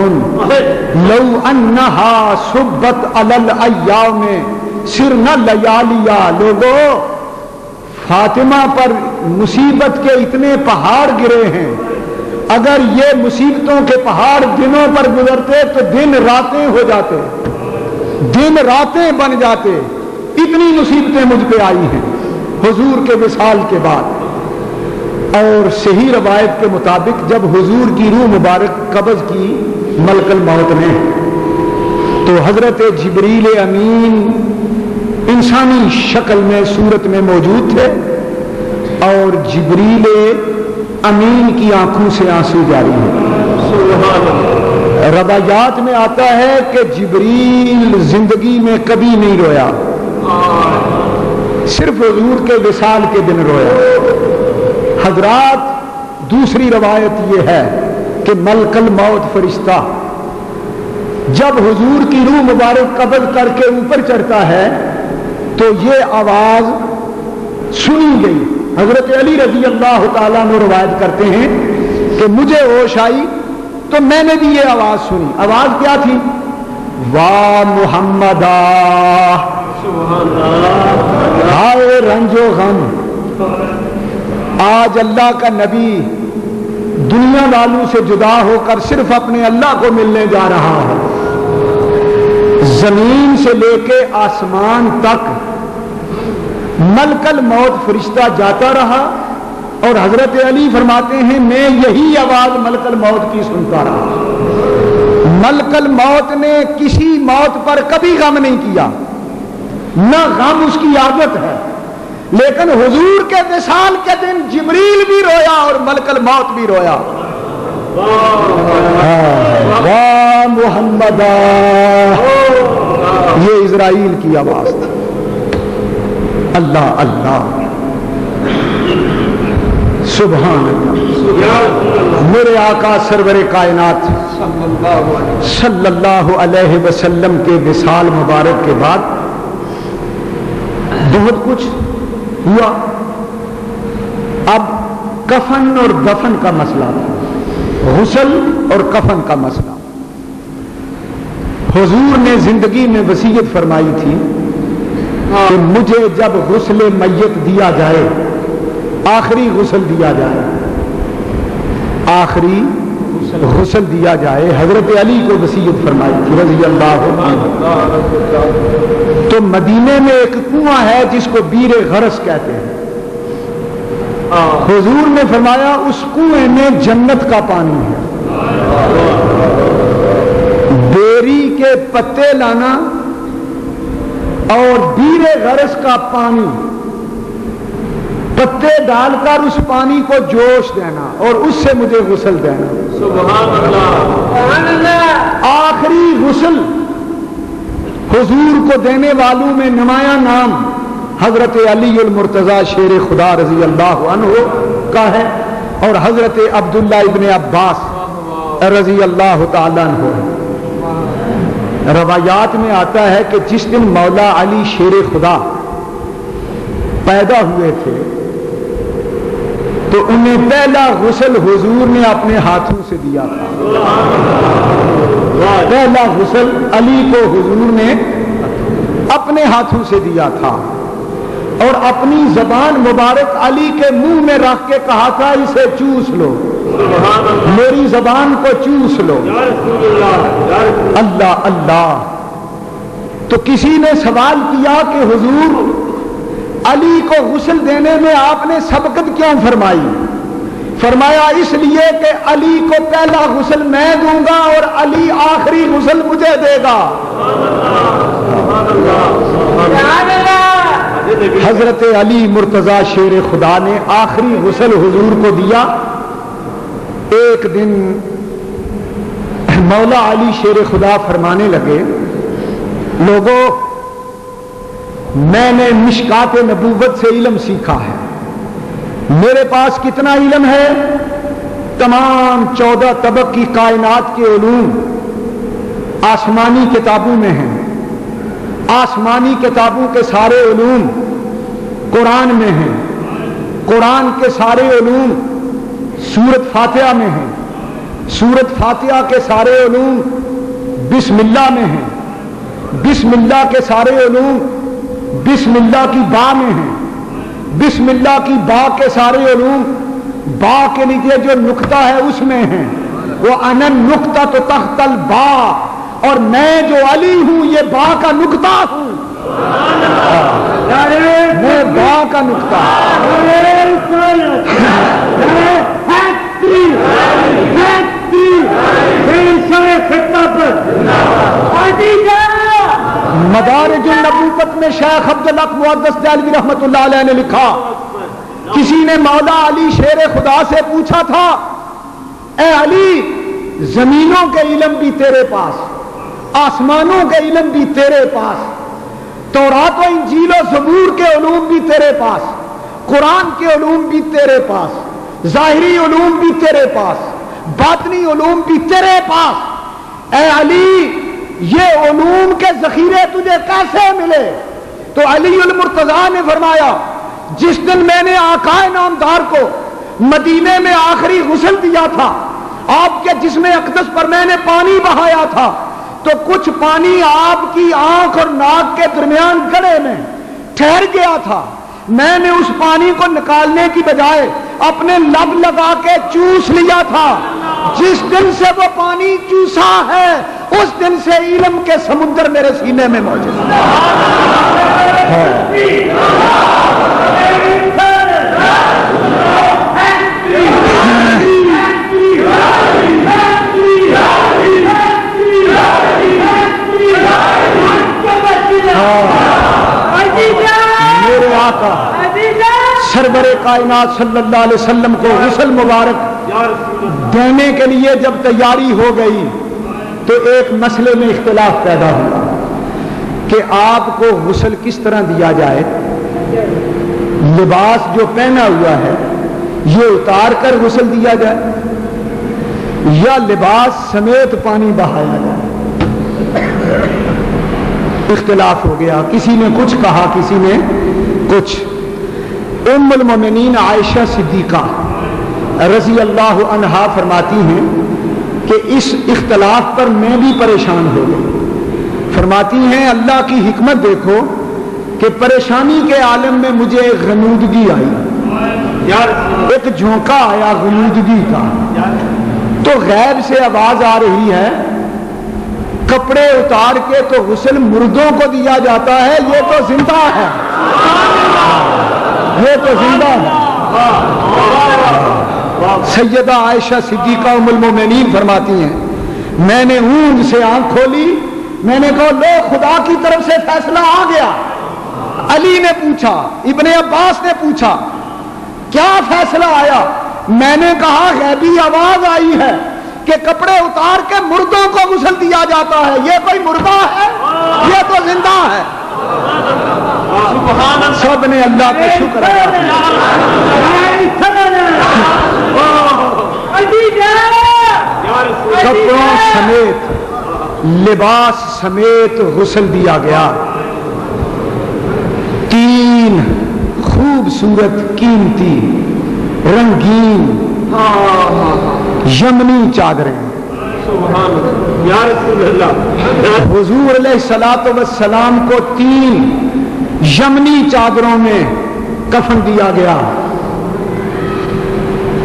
لو انہا صبت علی الایام سرنا لیالیا۔ لوگوں، فاطمہ پر مصیبت کے اتنے پہاڑ گرے ہیں، اگر یہ مصیبتوں کے پہاڑ دنوں پر گزرتے تو دن راتیں ہو جاتے، دن راتیں بن جاتے۔ اتنی مصیبتیں مجھ پہ آئی ہیں حضور کے وصال کے بعد۔ اور صحیح روایت کے مطابق جب حضور کی روح مبارک قبض کی ملک الموت نے، تو حضرت جبریل امین انسانی شکل میں صورت میں موجود تھے، اور جبریل امین کی آنکھوں سے آنسو جاری ہیں۔ روایات میں آتا ہے کہ جبریل زندگی میں کبھی نہیں رویا، صرف حضور کے وصال کے دن رویا۔ حضرات، دوسری روایت یہ ہے کہ ملک الموت فرشتہ جب حضور کی روح مبارک قبض کر کے اوپر چڑھتا ہے تو یہ آواز سنی گئی۔ حضرت علی رضی اللہ تعالیٰ عنہ روایت کرتے ہیں کہ مجھے ہوش آئی تو میں نے بھی یہ آواز سنی۔ آواز کیا تھی؟ واہ محمدہ، ہائے رنج و غم، آج اللہ کا نبی دنیا والوں سے جدا ہو کر صرف اپنے اللہ کو ملنے جا رہا ہے۔ زمین سے لے کے آسمان تک ملک الموت فرشتہ جاتا رہا، اور حضرت علی فرماتے ہیں میں یہی آواز ملک الموت کی سنتا رہا۔ ملک الموت نے کسی موت پر کبھی غم نہیں کیا، نہ غم اس کی عادت ہے، لیکن حضور کے وصال کے دن جبریل بھی رویا اور ملک الموت بھی رویا۔ واہ محمد، یہ اسرائیل کی آواز تھی۔ اللہ اللہ، سبحان اللہ۔ میرے آقا سرور کائنات صلی اللہ علیہ وسلم کے وصال مبارک کے بعد بہت کچھ ہوا۔ اب کفن اور دفن کا مسئلہ، غسل اور کفن کا مسئلہ۔ حضور نے زندگی میں وصیت فرمائی تھی کہ مجھے جب غسل میت دیا جائے، آخری غسل دیا جائے، آخری غسل دیا جائے، حضرت علی کو وصیت فرمائی تھی رضی اللہ عنہ۔ تو مدینے میں ایک کنواں ہے جس کو بیر غرس کہتے ہیں۔ حضور نے فرمایا اس کنویں میں جنت کا پانی ہے، بیری کے پتے لانا اور بیر غرس کا پانی پتے ڈال کر اس پانی کو جوش دینا اور اس سے مجھے غسل دینا۔ سبحان اللہ۔ آخری غسل حضور کو دینے والوں میں نمایاں نام حضرت علی المرتضیٰ شیر خدا رضی اللہ عنہ کا ہے، اور حضرت عبداللہ ابن عباس رضی اللہ تعالیٰ عنہ۔ روایات میں آتا ہے کہ جس دن مولا علی شیر خدا پیدا ہوئے تھے تو انہیں پہلا غسل حضور نے اپنے ہاتھوں سے دیا تھا. پہلا غسل علی کو حضور نے اپنے ہاتھوں سے دیا تھا اور اپنی زبان مبارک علی کے منہ میں رکھ کے کہا تھا اسے چوس لو, میری زبان کو چوس لو. اللہ اللہ. تو کسی نے سوال کیا کہ حضور علی کو غسل دینے میں آپ نے سبقت کیوں فرمائی؟ فرمایا اس لیے کہ علی کو پہلا غسل میں دوں گا اور علی آخری غسل مجھے دے گا. حضرت علی مرتضی شیر خدا نے آخری غسل حضور کو دیا. ایک دن مولا علی شیر خدا فرمانے لگے, لوگوں میں نے مشکات نبوت سے علم سیکھا ہے. میرے پاس کتنا علم ہے؟ تمام 14 طبق کی کائنات کے علوم آسمانی کتابوں میں ہیں. آسمانی کتابوں کے سارے علوم قرآن میں ہیں. قرآن کے سارے علوم سورت فاتحہ میں ہیں. سورت فاتحہ کے سارے علوم بسم اللہ میں ہیں. بسم اللہ کے سارے علوم بسم اللہ کی با میں ہیں. بسم اللہ کی با کے سارے علوم با کے لیے جو نقطہ ہے اس میں ہیں. وہ انا نقطہ تو تحت البا, اور میں جو علی ہوں یہ با کا نقطہ ہوں. میں با کا نقطہ. مدارج النبوت میں شیخ عبدالحق محدث دہلوی رحمت اللہ علیہ نے لکھا, کسی نے مولا علی شیر خدا سے پوچھا تھا اے علی زمینوں کے علم بھی تیرے پاس, آسمانوں کے علم بھی تیرے پاس, تورات و انجیل و زبور کے علوم بھی تیرے پاس, قرآن کے علوم بھی تیرے پاس, ظاہری علوم بھی تیرے پاس, باطنی علوم بھی تیرے پاس. اے علی یہ علوم کے ذخیرے تجھے کیسے ملے؟ تو علی المرتضیٰ نے فرمایا جس دن میں نے آقا نامدار کو مدینے میں آخری غسل دیا تھا, آپ کے جسم اقدس پر میں نے پانی بہایا تھا, تو کچھ پانی آپ کی آنکھ اور ناک کے درمیان گڑے میں ٹھہر گیا تھا. میں نے اس پانی کو نکالنے کی بجائے اپنے لب لگا کے چوس لیا تھا. جس دن سے وہ پانی چوسا ہے اس دن سے علم کے سمندر میرے سینے میں موجود ہے. میرے آقا سرور کائنات صلی اللہ علیہ وسلم کو غسل مبارک دینے کے لیے جب تیاری ہو گئی تو ایک مسئلے میں اختلاف پیدا ہوا کہ آپ کو غسل کس طرح دیا جائے. لباس جو پہنا ہوا ہے یہ اتار کر غسل دیا جائے یا لباس سمیت پانی بہایا جائے. اختلاف ہو گیا, کسی نے کچھ کہا کسی نے کچھ. ام المومنین عائشہ صدیقہ رضی اللہ عنہا فرماتی ہیں کہ اس اختلاف پر میں بھی پریشان ہو گئی. فرماتی ہیں اللہ کی حکمت دیکھو کہ پریشانی کے عالم میں مجھے ایک غنودگی آئی, ایک جھونکا آیا غنودگی کا. تو غیب سے آواز آ رہی ہے کپڑے اتار کے تو غسل مردوں کو دیا جاتا ہے, یہ تو زندہ ہے, یہ تو زندہ ہے. سیدہ عائشہ صدیقہ ام المومنین فرماتی ہیں میں نے اونگ سے آنکھ کھولی, میں نے کہا لو خدا کی طرف سے فیصلہ آ گیا. علی نے پوچھا, ابن عباس نے پوچھا کیا فیصلہ آیا؟ میں نے کہا غیبی آواز آئی ہے کہ کپڑے اتار کے مردوں کو غسل دیا جاتا ہے. یہ کوئی مردہ ہے؟ یہ تو زندہ ہے. سب نے اللہ کا شکر کپڑوں سمیت لباس سمیت غسل دیا گیا. 3 خوبصورت قیمتی رنگین یمنی چادریں سبحان اللہ یا رسول اللہ حضور علیہ الصلوۃ والسلام کو 3 یمنی چادروں میں کفن دیا گیا.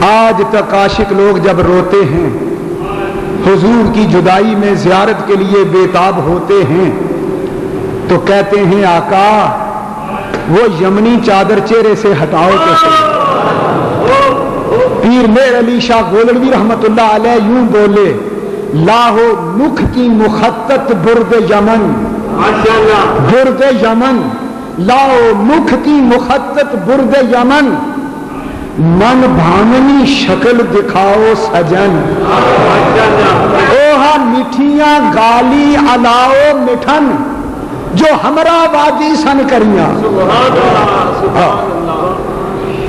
آج تک عاشق لوگ جب روتے ہیں حضور کی جدائی میں زیارت کے لیے بےتاب ہوتے ہیں تو کہتے ہیں آقا وہ یمنی چادر چہرے سے ہٹاؤ تو صحیح. پیر میر علی شاہ گولڑوی رحمت اللہ علیہ یوں بولے لاہو مکھ کی مخطط برد یمن برد یمن لاؤ مکھ کی مخطط برد یمن من بھاننی شکل دکھاؤ سجن اوہا میٹھیاں گالی علاؤ مٹھن جو ہمرا وادی سن کریاں.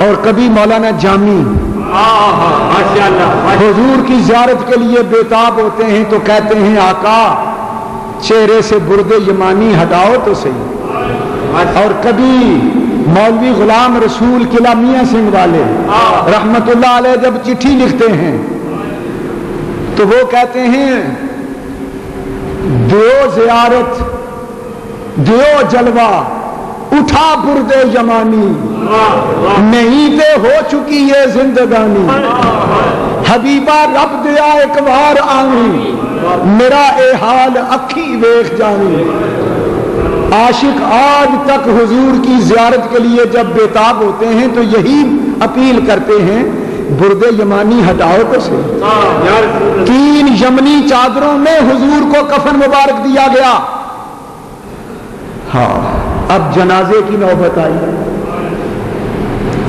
اور کبھی مولانا جامی حضور کی زیارت کے لیے بےتاب ہوتے ہیں تو کہتے ہیں آقا چہرے سے برد یمانی ہٹاؤ تو صحیح. اور کبھی مولوی غلام رسول قلعہ میاں سنگھ والے رحمت اللہ علیہ جب چٹھی لکھتے ہیں تو وہ کہتے ہیں دیو زیارت دیو جلوہ اٹھا برد یمانی نہیں تے ہو چکی یہ زندگانی حبیبہ رب دیا ایک بار آنی میرا اے حال اکھی ویخ جانی. عاشق آج تک حضور کی زیارت کے لیے جب بےتاب ہوتے ہیں تو یہی اپیل کرتے ہیں برد یمانی ہٹاؤ تو صحیح. 3 یمنی چادروں میں حضور کو کفن مبارک دیا گیا. ہاں اب جنازے کی نوبت آئی.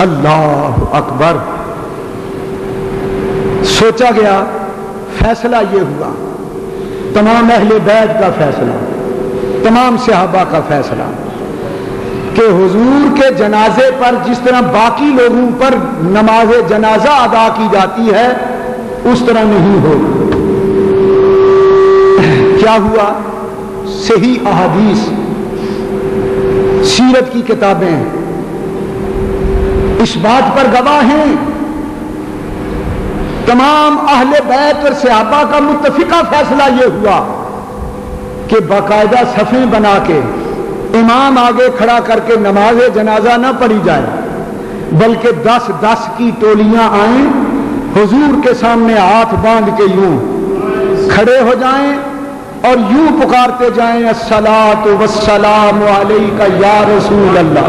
اللہ اکبر. سوچا گیا فیصلہ یہ ہوا تمام اہل بیت کا فیصلہ تمام صحابہ کا فیصلہ کہ حضور کے جنازے پر جس طرح باقی لوگوں پر نماز جنازہ ادا کی جاتی ہے اس طرح نہیں ہو. کیا ہوا؟ صحیح احادیث سیرت کی کتابیں اس بات پر گواہ ہیں. تمام اہل بیت اور صحابہ کا متفقہ فیصلہ یہ ہوا کہ باقاعدہ صفیں بنا کے امام آگے کھڑا کر کے نماز جنازہ نہ پڑھی جائے بلکہ 10-10 کی ٹولیاں آئیں حضور کے سامنے ہاتھ باندھ کے یوں کھڑے ہو جائیں اور یوں پکارتے جائیں الصلاۃ والسلام علیک یا رسول اللہ.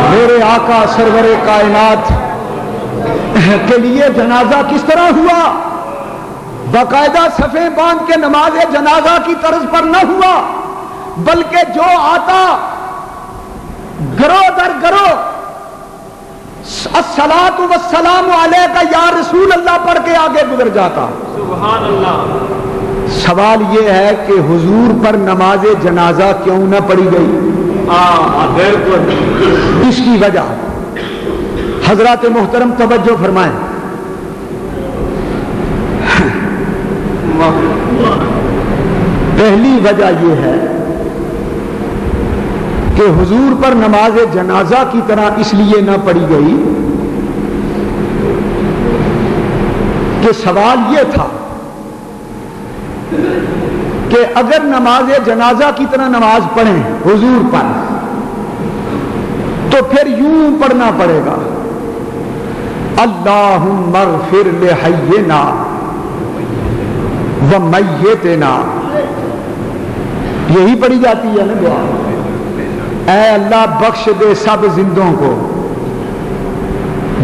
میرے آقا سرور کائنات کے لیے جنازہ کس طرح ہوا؟ باقاعدہ صفیں باندھ کے نماز جنازہ کی طرز پر نہ ہوا بلکہ جو آتا گروہ در گروہ الصلاۃ والسلام علیک یا رسول اللہ پڑھ کے آگے گزر جاتا. سبحان اللہ. سوال یہ ہے کہ حضور پر نماز جنازہ کیوں نہ پڑھی گئی؟ اس کی وجہ حضرات محترم توجہ فرمائیں. پہلی وجہ یہ ہے کہ حضور پر نماز جنازہ کی طرح اس لیے نہ پڑھی گئی کہ سوال یہ تھا کہ اگر نماز جنازہ کی طرح نماز پڑھیں حضور پر تو پھر یوں پڑھنا پڑے گا اللہم اغفر لحینا ومیتنا. یہی پڑھی جاتی ہے نا دعا اے اللہ بخش دے سب زندوں کو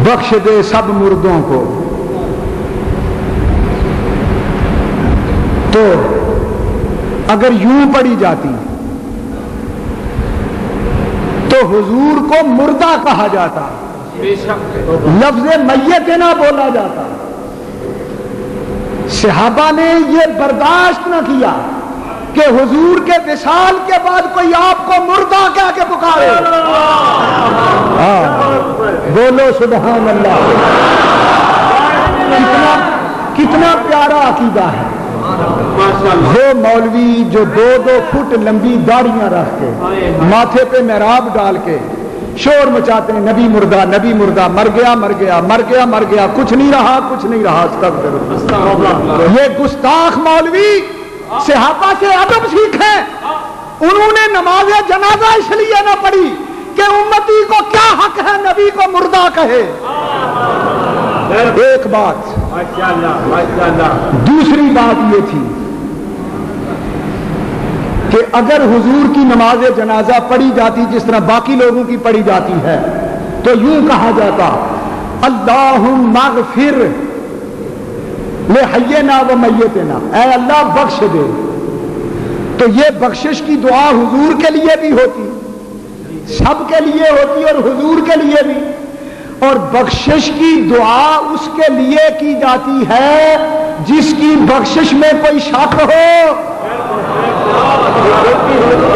بخش دے سب مردوں کو. تو اگر یوں پڑھی جاتی تو حضور کو مردہ کہا جاتا لفظ میت نہ بولا جاتا. صحابہ نے یہ برداشت نہ کیا کہ حضور کے وصال کے بعد کوئی آپ کو مردہ کہہ کے پکارے. بولو سبحان اللہ. کتنا پیارا عقیدہ ہے. وہ مولوی جو 2-2 فٹ لمبی داڑیاں رکھ کے ماتھے پہ محراب ڈال کے شور مچاتے ہیں نبی مردہ نبی مردہ، مر گیا مر گیا مر گیا مر گیا، کچھ نہیں رہا کچھ نہیں رہا، استغفر اللہ۔ یہ گستاخ مولوی صحابہ سے ادب سیکھیں، انہوں نے نماز جنازہ اس لیے نہ پڑھی کہ امتی کو کیا حق ہے نبی کو مردہ کہے۔ ایک بات، دوسری بات یہ تھی کہ اگر حضور کی نماز جنازہ پڑھی جاتی جس طرح باقی لوگوں کی پڑھی جاتی ہے تو یوں کہا جاتا اللہم اغفر لحینا و میتنا، اے اللہ بخش دے، تو یہ بخشش کی دعا حضور کے لیے بھی ہوتی، سب کے لیے ہوتی اور حضور کے لیے بھی، اور بخشش کی دعا اس کے لیے کی جاتی ہے جس کی بخشش میں کوئی شک ہو۔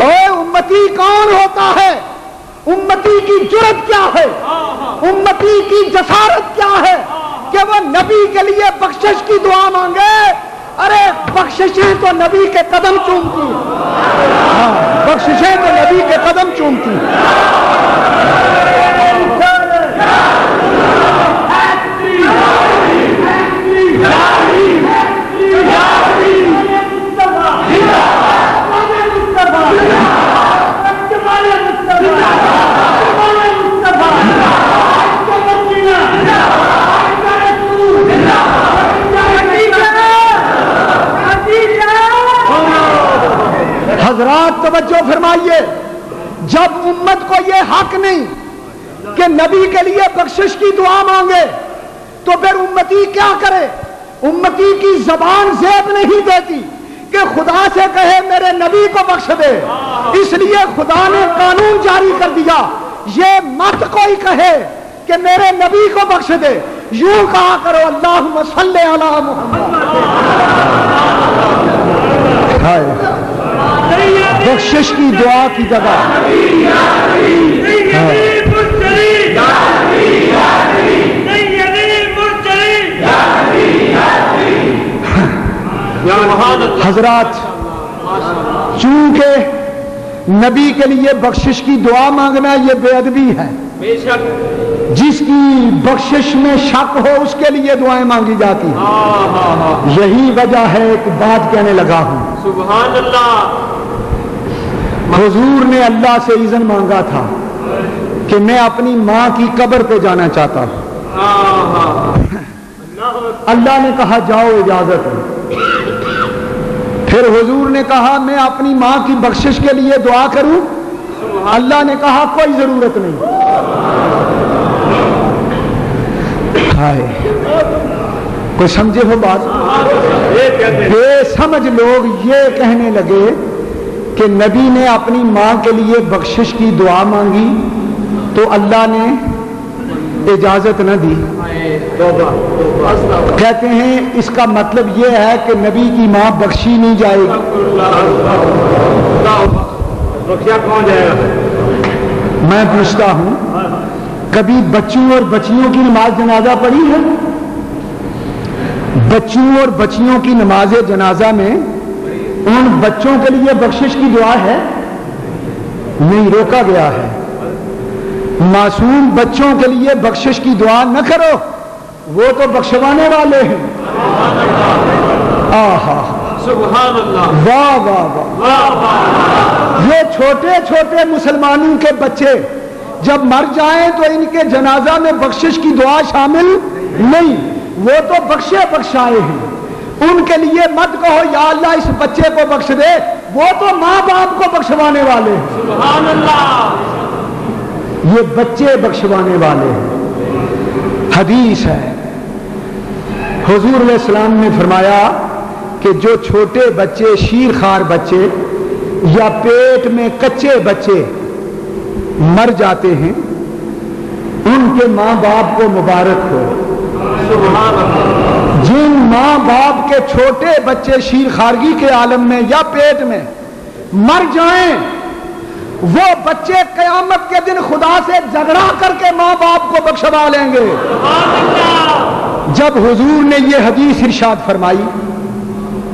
اے امتی کون ہوتا ہے؟ امتی کی جرت کیا ہے؟ امتی کی جسارت کیا ہے کہ وہ نبی کے لیے بخشش کی دعا مانگے؟ ارے بخششیں تو نبی کے قدم چومتی، بخششیں تو نبی کے قدم چومتی۔ حضرات توجہ فرمائیے، جب امت کو یہ حق نہیں کہ نبی کے لیے بخشش کی دعا مانگے تو پھر امتی کیا کرے؟ امتی کی زبان زیب نہیں دیتی کہ خدا سے کہے میرے نبی کو بخش دے، اس لیے خدا نے قانون جاری کر دیا یہ مت کوئی کہے کہ میرے نبی کو بخش دے، یوں کہا کرو اللہم صلی علی محمد۔ بخشش کی دعا کی جگہ حضرات، چونکہ نبی کے لیے بخشش کی دعا مانگنا یہ بے ادبی ہے، جس کی بخشش میں شک ہو اس کے لیے دعائیں مانگی جاتی ہیں۔ یہی وجہ ہے کہ بات کہنے لگا ہوں، سبحان اللہ، حضور نے اللہ سے اذن مانگا تھا کہ میں اپنی ماں کی قبر پہ جانا چاہتا ہوں، اللہ نے کہا جاؤ اجازت ہے۔ پھر حضور نے کہا میں اپنی ماں کی بخشش کے لیے دعا کروں، اللہ نے کہا کوئی ضرورت نہیں۔ کوئی سمجھے ہو بات؟ بے سمجھ لوگ یہ کہنے لگے کہ نبی نے اپنی ماں کے لیے بخشش کی دعا مانگی تو اللہ نے اجازت نہ دی۔ کہتے ہیں اس کا مطلب یہ ہے کہ نبی کی ماں بخشی نہیں جائے گی۔ میں پوچھتا ہوں، کبھی بچوں اور بچیوں کی نماز جنازہ پڑھی ہے؟ بچوں اور بچیوں کی نماز جنازہ میں ان بچوں کے لیے بخشش کی دعا ہے؟ نہیں، روکا گیا ہے۔ معصوم بچوں کے لیے بخشش کی دعا نہ کرو، وہ تو بخشوانے والے ہیں۔ آہا سبحان اللہ، واہ واہ واہ۔ یہ چھوٹے چھوٹے مسلمانوں کے بچے جب مر جائیں تو ان کے جنازہ میں بخشش کی دعا شامل نہیں، وہ تو بخشے بخشائے ہیں، ان کے لیے مت کہو یا اللہ اس بچے کو بخش دے، وہ تو ماں باپ کو بخشوانے والے ہیں۔ سبحان اللہ، یہ بچے بخشوانے والے ہیں۔ حدیث ہے، حضور علیہ السلام نے فرمایا کہ جو چھوٹے بچے، شیر خوار بچے یا پیٹ میں کچے بچے مر جاتے ہیں ان کے ماں باپ کو مبارک ہو۔ سبحان اللہ، جن ماں باپ کے چھوٹے بچے شیر خارگی کے عالم میں یا پیٹ میں مر جائیں، وہ بچے قیامت کے دن خدا سے جھگڑا کر کے ماں باپ کو بخشوا لیں گے۔ سبحان اللہ، جب حضور نے یہ حدیث ارشاد فرمائی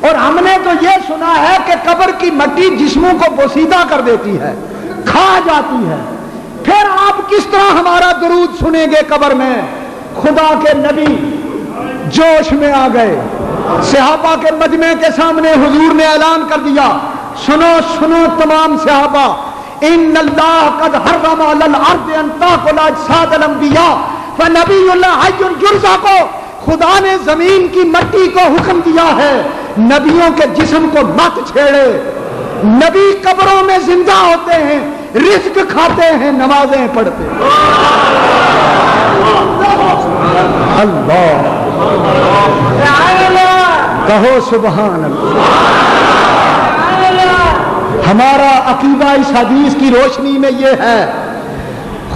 اور ہم نے تو یہ سنا ہے کہ قبر کی مٹی جسموں کو بوسیدہ کر دیتی ہے، کھا جاتی ہے. پھر آپ کس طرح ہمارا درود سنیں گے قبر میں؟ خدا کے نبی جوش میں آ گئے، صحابہ کے مجمع کے سامنے حضور نے اعلان کر دیا، سنو سنو تمام صحابہ، ان اللہ قد حرم علی الارض ان تاکل اجساد الانبیاء فنبی اللہ حی یرزق. خدا نے زمین کی مٹی کو حکم دیا ہے نبیوں کے جسم کو مت چھیڑے. نبی قبروں میں زندہ ہوتے ہیں، رزق کھاتے ہیں، نمازیں پڑھتے ہیں. اللہ کہو سبحان اللہ. ہمارا عقیدہ اس حدیث کی روشنی میں یہ ہے،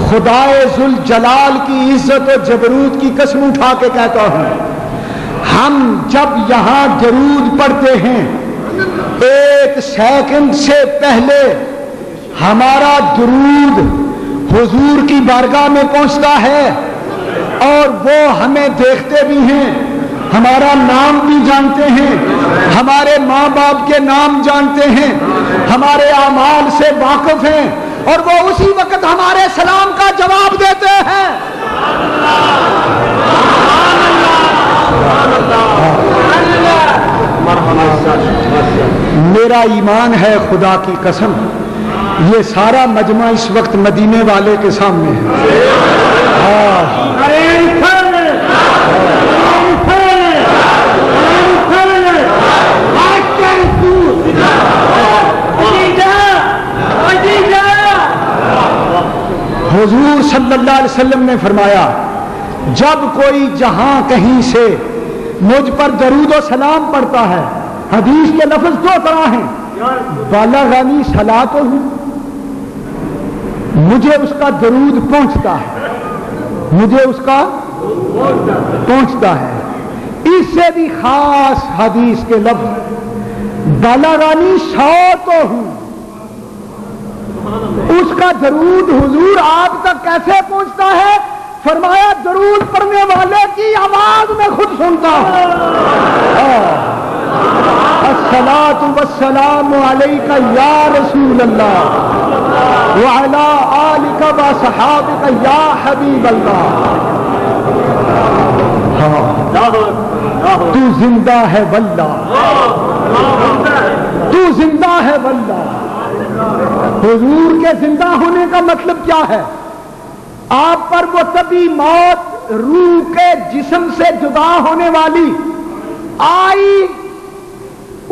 خدائے ذوالجلال کی عزت و جبروت کی قسم اٹھا کے کہتا ہوں، ہم جب یہاں درود پڑھتے ہیں 1 سیکنڈ سے پہلے ہمارا درود حضور کی بارگاہ میں پہنچتا ہے اور وہ ہمیں دیکھتے بھی ہیں، ہمارا نام بھی جانتے ہیں، ہمارے ماں باپ کے نام جانتے ہیں، ہمارے اعمال سے واقف ہیں، اور وہ اسی وقت ہمارے سلام کا جواب دیتے ہیں. میرا ایمان ہے خدا کی قسم، یہ سارا مجمع اس وقت مدینے والے کے سامنے ہے. حضور صلی اللہ علیہ وسلم نے فرمایا، جب کوئی جہاں کہیں سے مجھ پر درود و سلام پڑھتا ہے، حدیث کے لفظ 2 طرح ہیں، بلغنی صلاتہ، مجھے اس کا درود پہنچتا ہے، مجھے اس کا پہنچتا ہے. اس سے بھی خاص حدیث کے لفظ بلغنی صوتہ، اس کا درود حضور آپ تک کیسے پہنچتا ہے؟ فرمایا درود پڑھنے والے کی آواز میں خود سنتا ہوں. الصلاۃ والسلام علیک یا رسول اللہ وعلی آلک وصحابک یا حبیب اللہ. تو زندہ ہے واللہ، تو زندہ ہے واللہ. حضور کے زندہ ہونے کا مطلب کیا ہے؟ آپ پر وہ طبی موت روح کے جسم سے جدا ہونے والی آئی،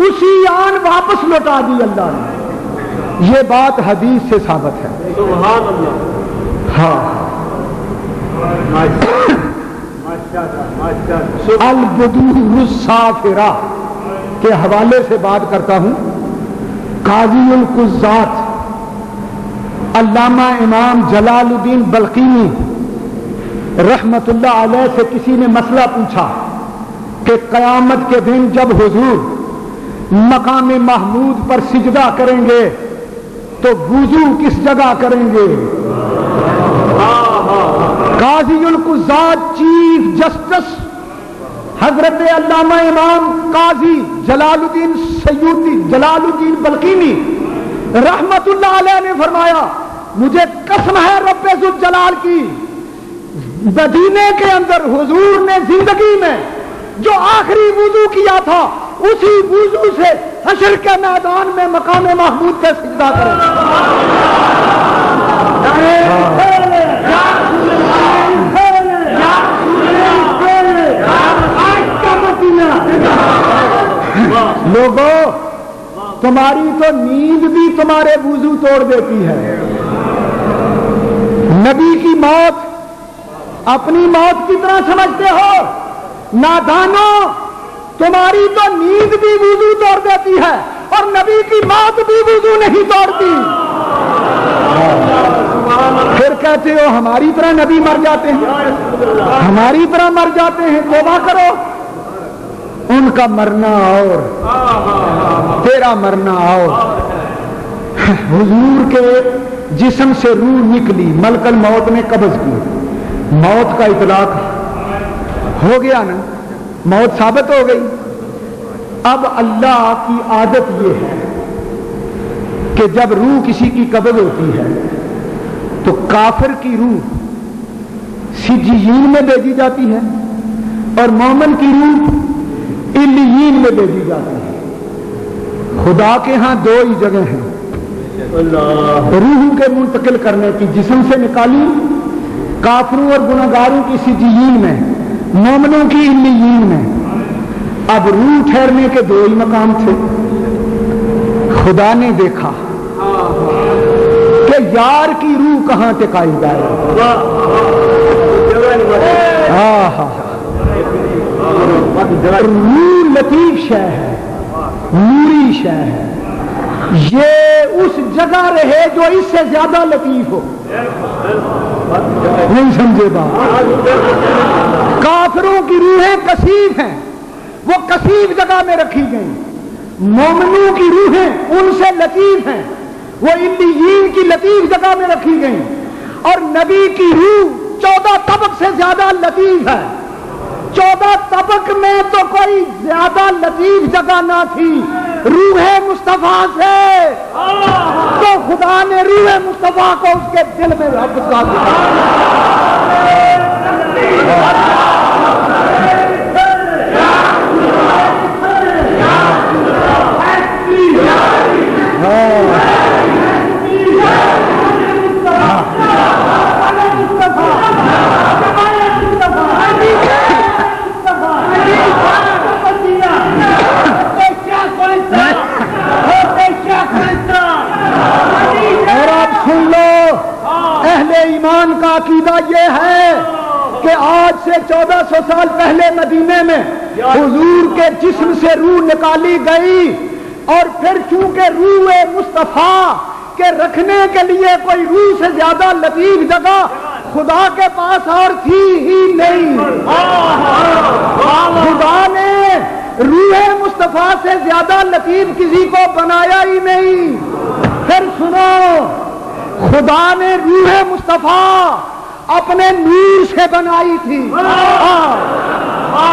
اسی آن واپس لوٹا دی اللہ نے. یہ بات حدیث سے ثابت ہے. سبحان اللہ. ہاں. البدور السافرہ کے حوالے سے بات کرتا ہوں. قاضی القضات علامہ امام جلال الدین بلقینی رحمت اللہ علیہ سے کسی نے مسئلہ پوچھا کہ قیامت کے دن جب حضور مقام محمود پر سجدہ کریں گے تو وضو کس جگہ کریں گے؟ قاضی القضات چیف جسٹس حضرت علامہ امام قاضی جلال الدین سیوطی جلال الدین بلقینی رحمت اللہ علیہ نے فرمایا، مجھے قسم ہے رب ذوالجلال کی، مدینے کے اندر حضور نے زندگی میں جو آخری وضو کیا تھا اسی وضو سے حشر کے میدان میں مقام محمود پہ سجدہ کریں. لوگوں، تمہاری تو نیند بھی تمہارے وضو توڑ دیتی ہے. نبی کی موت اپنی موت کی طرح سمجھتے ہو؟ نادانو، تمہاری تو نیند بھی وضو توڑ دیتی ہے اور نبی کی موت بھی وضو نہیں توڑتی. پھر کہتے ہو ہماری طرح نبی مر جاتے ہیں، ہماری طرح مر جاتے ہیں. توبہ کرو، ان کا مرنا اور تیرا مرنا اور. حضور کے جسم سے روح نکلی، ملک الموت نے قبض کی، موت کا اطلاق ہو گیا نا، موت ثابت ہو گئی. اب اللہ کی عادت یہ ہے کہ جب روح کسی کی قبض ہوتی ہے تو کافر کی روح سجیین میں بھیجی جاتی ہے اور مومن کی روح علیین میں بھیجی جاتی ہے۔ خدا کے ہاں دو ہی جگہ ہیں روح کے منتقل کرنے کی، جسم سے نکالی کافروں اور گناہگاروں کی سجیین میں، مومنوں کی علیین میں۔ اب روح ٹھہرنے کے دو ہی مقام تھے۔ خدا نے دیکھا کہ یار کی روح کہاں ٹکائی جائے، روح لطیف شے ہے، نوری شے ہے، یہ اس جگہ رہے جو اس سے زیادہ لطیف ہو۔ نہیں سمجھے بات؟ کافروں کی روحیں کثیف ہیں، وہ کثیف جگہ میں رکھی گئی۔ مومنوں کی روحیں ان سے لطیف ہیں، وہ علیین کی لطیف جگہ میں رکھی گئی۔ اور نبی کی روح 14 طبق سے زیادہ لطیف ہے۔ 14 طبق میں تو کوئی زیادہ لطیف جگہ نہ تھی روح مصطفیٰ سے، تو خدا نے روح مصطفیٰ کو اس کے دل میں ربط کر ایمان کا عقیدہ یہ ہے کہ آج سے 1400 سال پہلے مدینے میں حضور کے جسم سے روح نکالی گئی، اور پھر چونکہ روح مصطفیٰ کے رکھنے کے لیے کوئی روح سے زیادہ لطیف جگہ خدا کے پاس اور تھی ہی نہیں۔ خدا نے روح مصطفیٰ سے زیادہ لطیف کسی کو بنایا ہی نہیں۔ پھر سنو، خدا نے روح مصطفیٰ اپنے نور سے بنائی تھی۔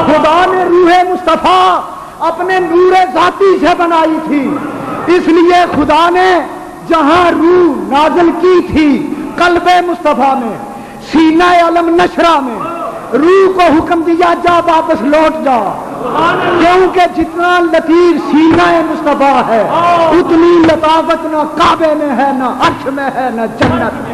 خدا نے روح مصطفیٰ اپنے نور ذاتی سے بنائی تھی۔ اس لیے خدا نے جہاں روح نازل کی تھی قلب مصطفیٰ میں، سینہ علم نشرہ میں، روح کو حکم دیا جا واپس لوٹ جا، کیونکہ جتنا لطیف سینہ مصطفیٰ ہے اتنی لطافت نہ کعبے میں ہے، نہ عرش میں ہے، نہ جنت میں۔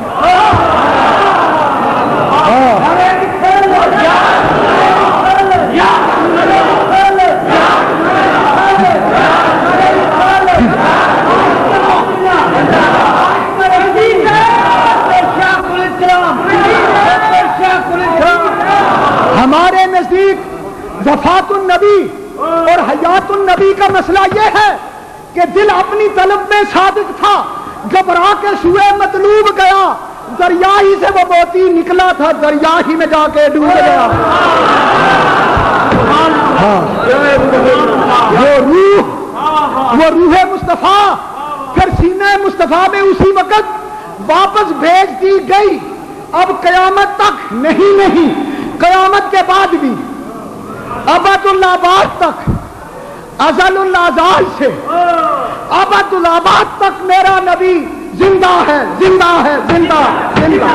ہمارے نزدیک وفات النبی اور حیات النبی کا مسئلہ یہ ہے کہ دل اپنی طلب میں صادق تھا، گھبرا کے سوئے مطلوب گیا، دریا ہی سے وہ موتی نکلا تھا، دریا ہی میں جا کے ڈوب گیا۔ وہ روح مصطفیٰ پھر سینہ مصطفیٰ میں اسی وقت واپس بھیج دی گئی۔ اب قیامت تک نہیں، قیامت کے بعد بھی ابد الآباد تک، ازل الازال سے ابد الآباد تک میرا نبی زندہ ہے، زندہ ہے، زندہ زندہ۔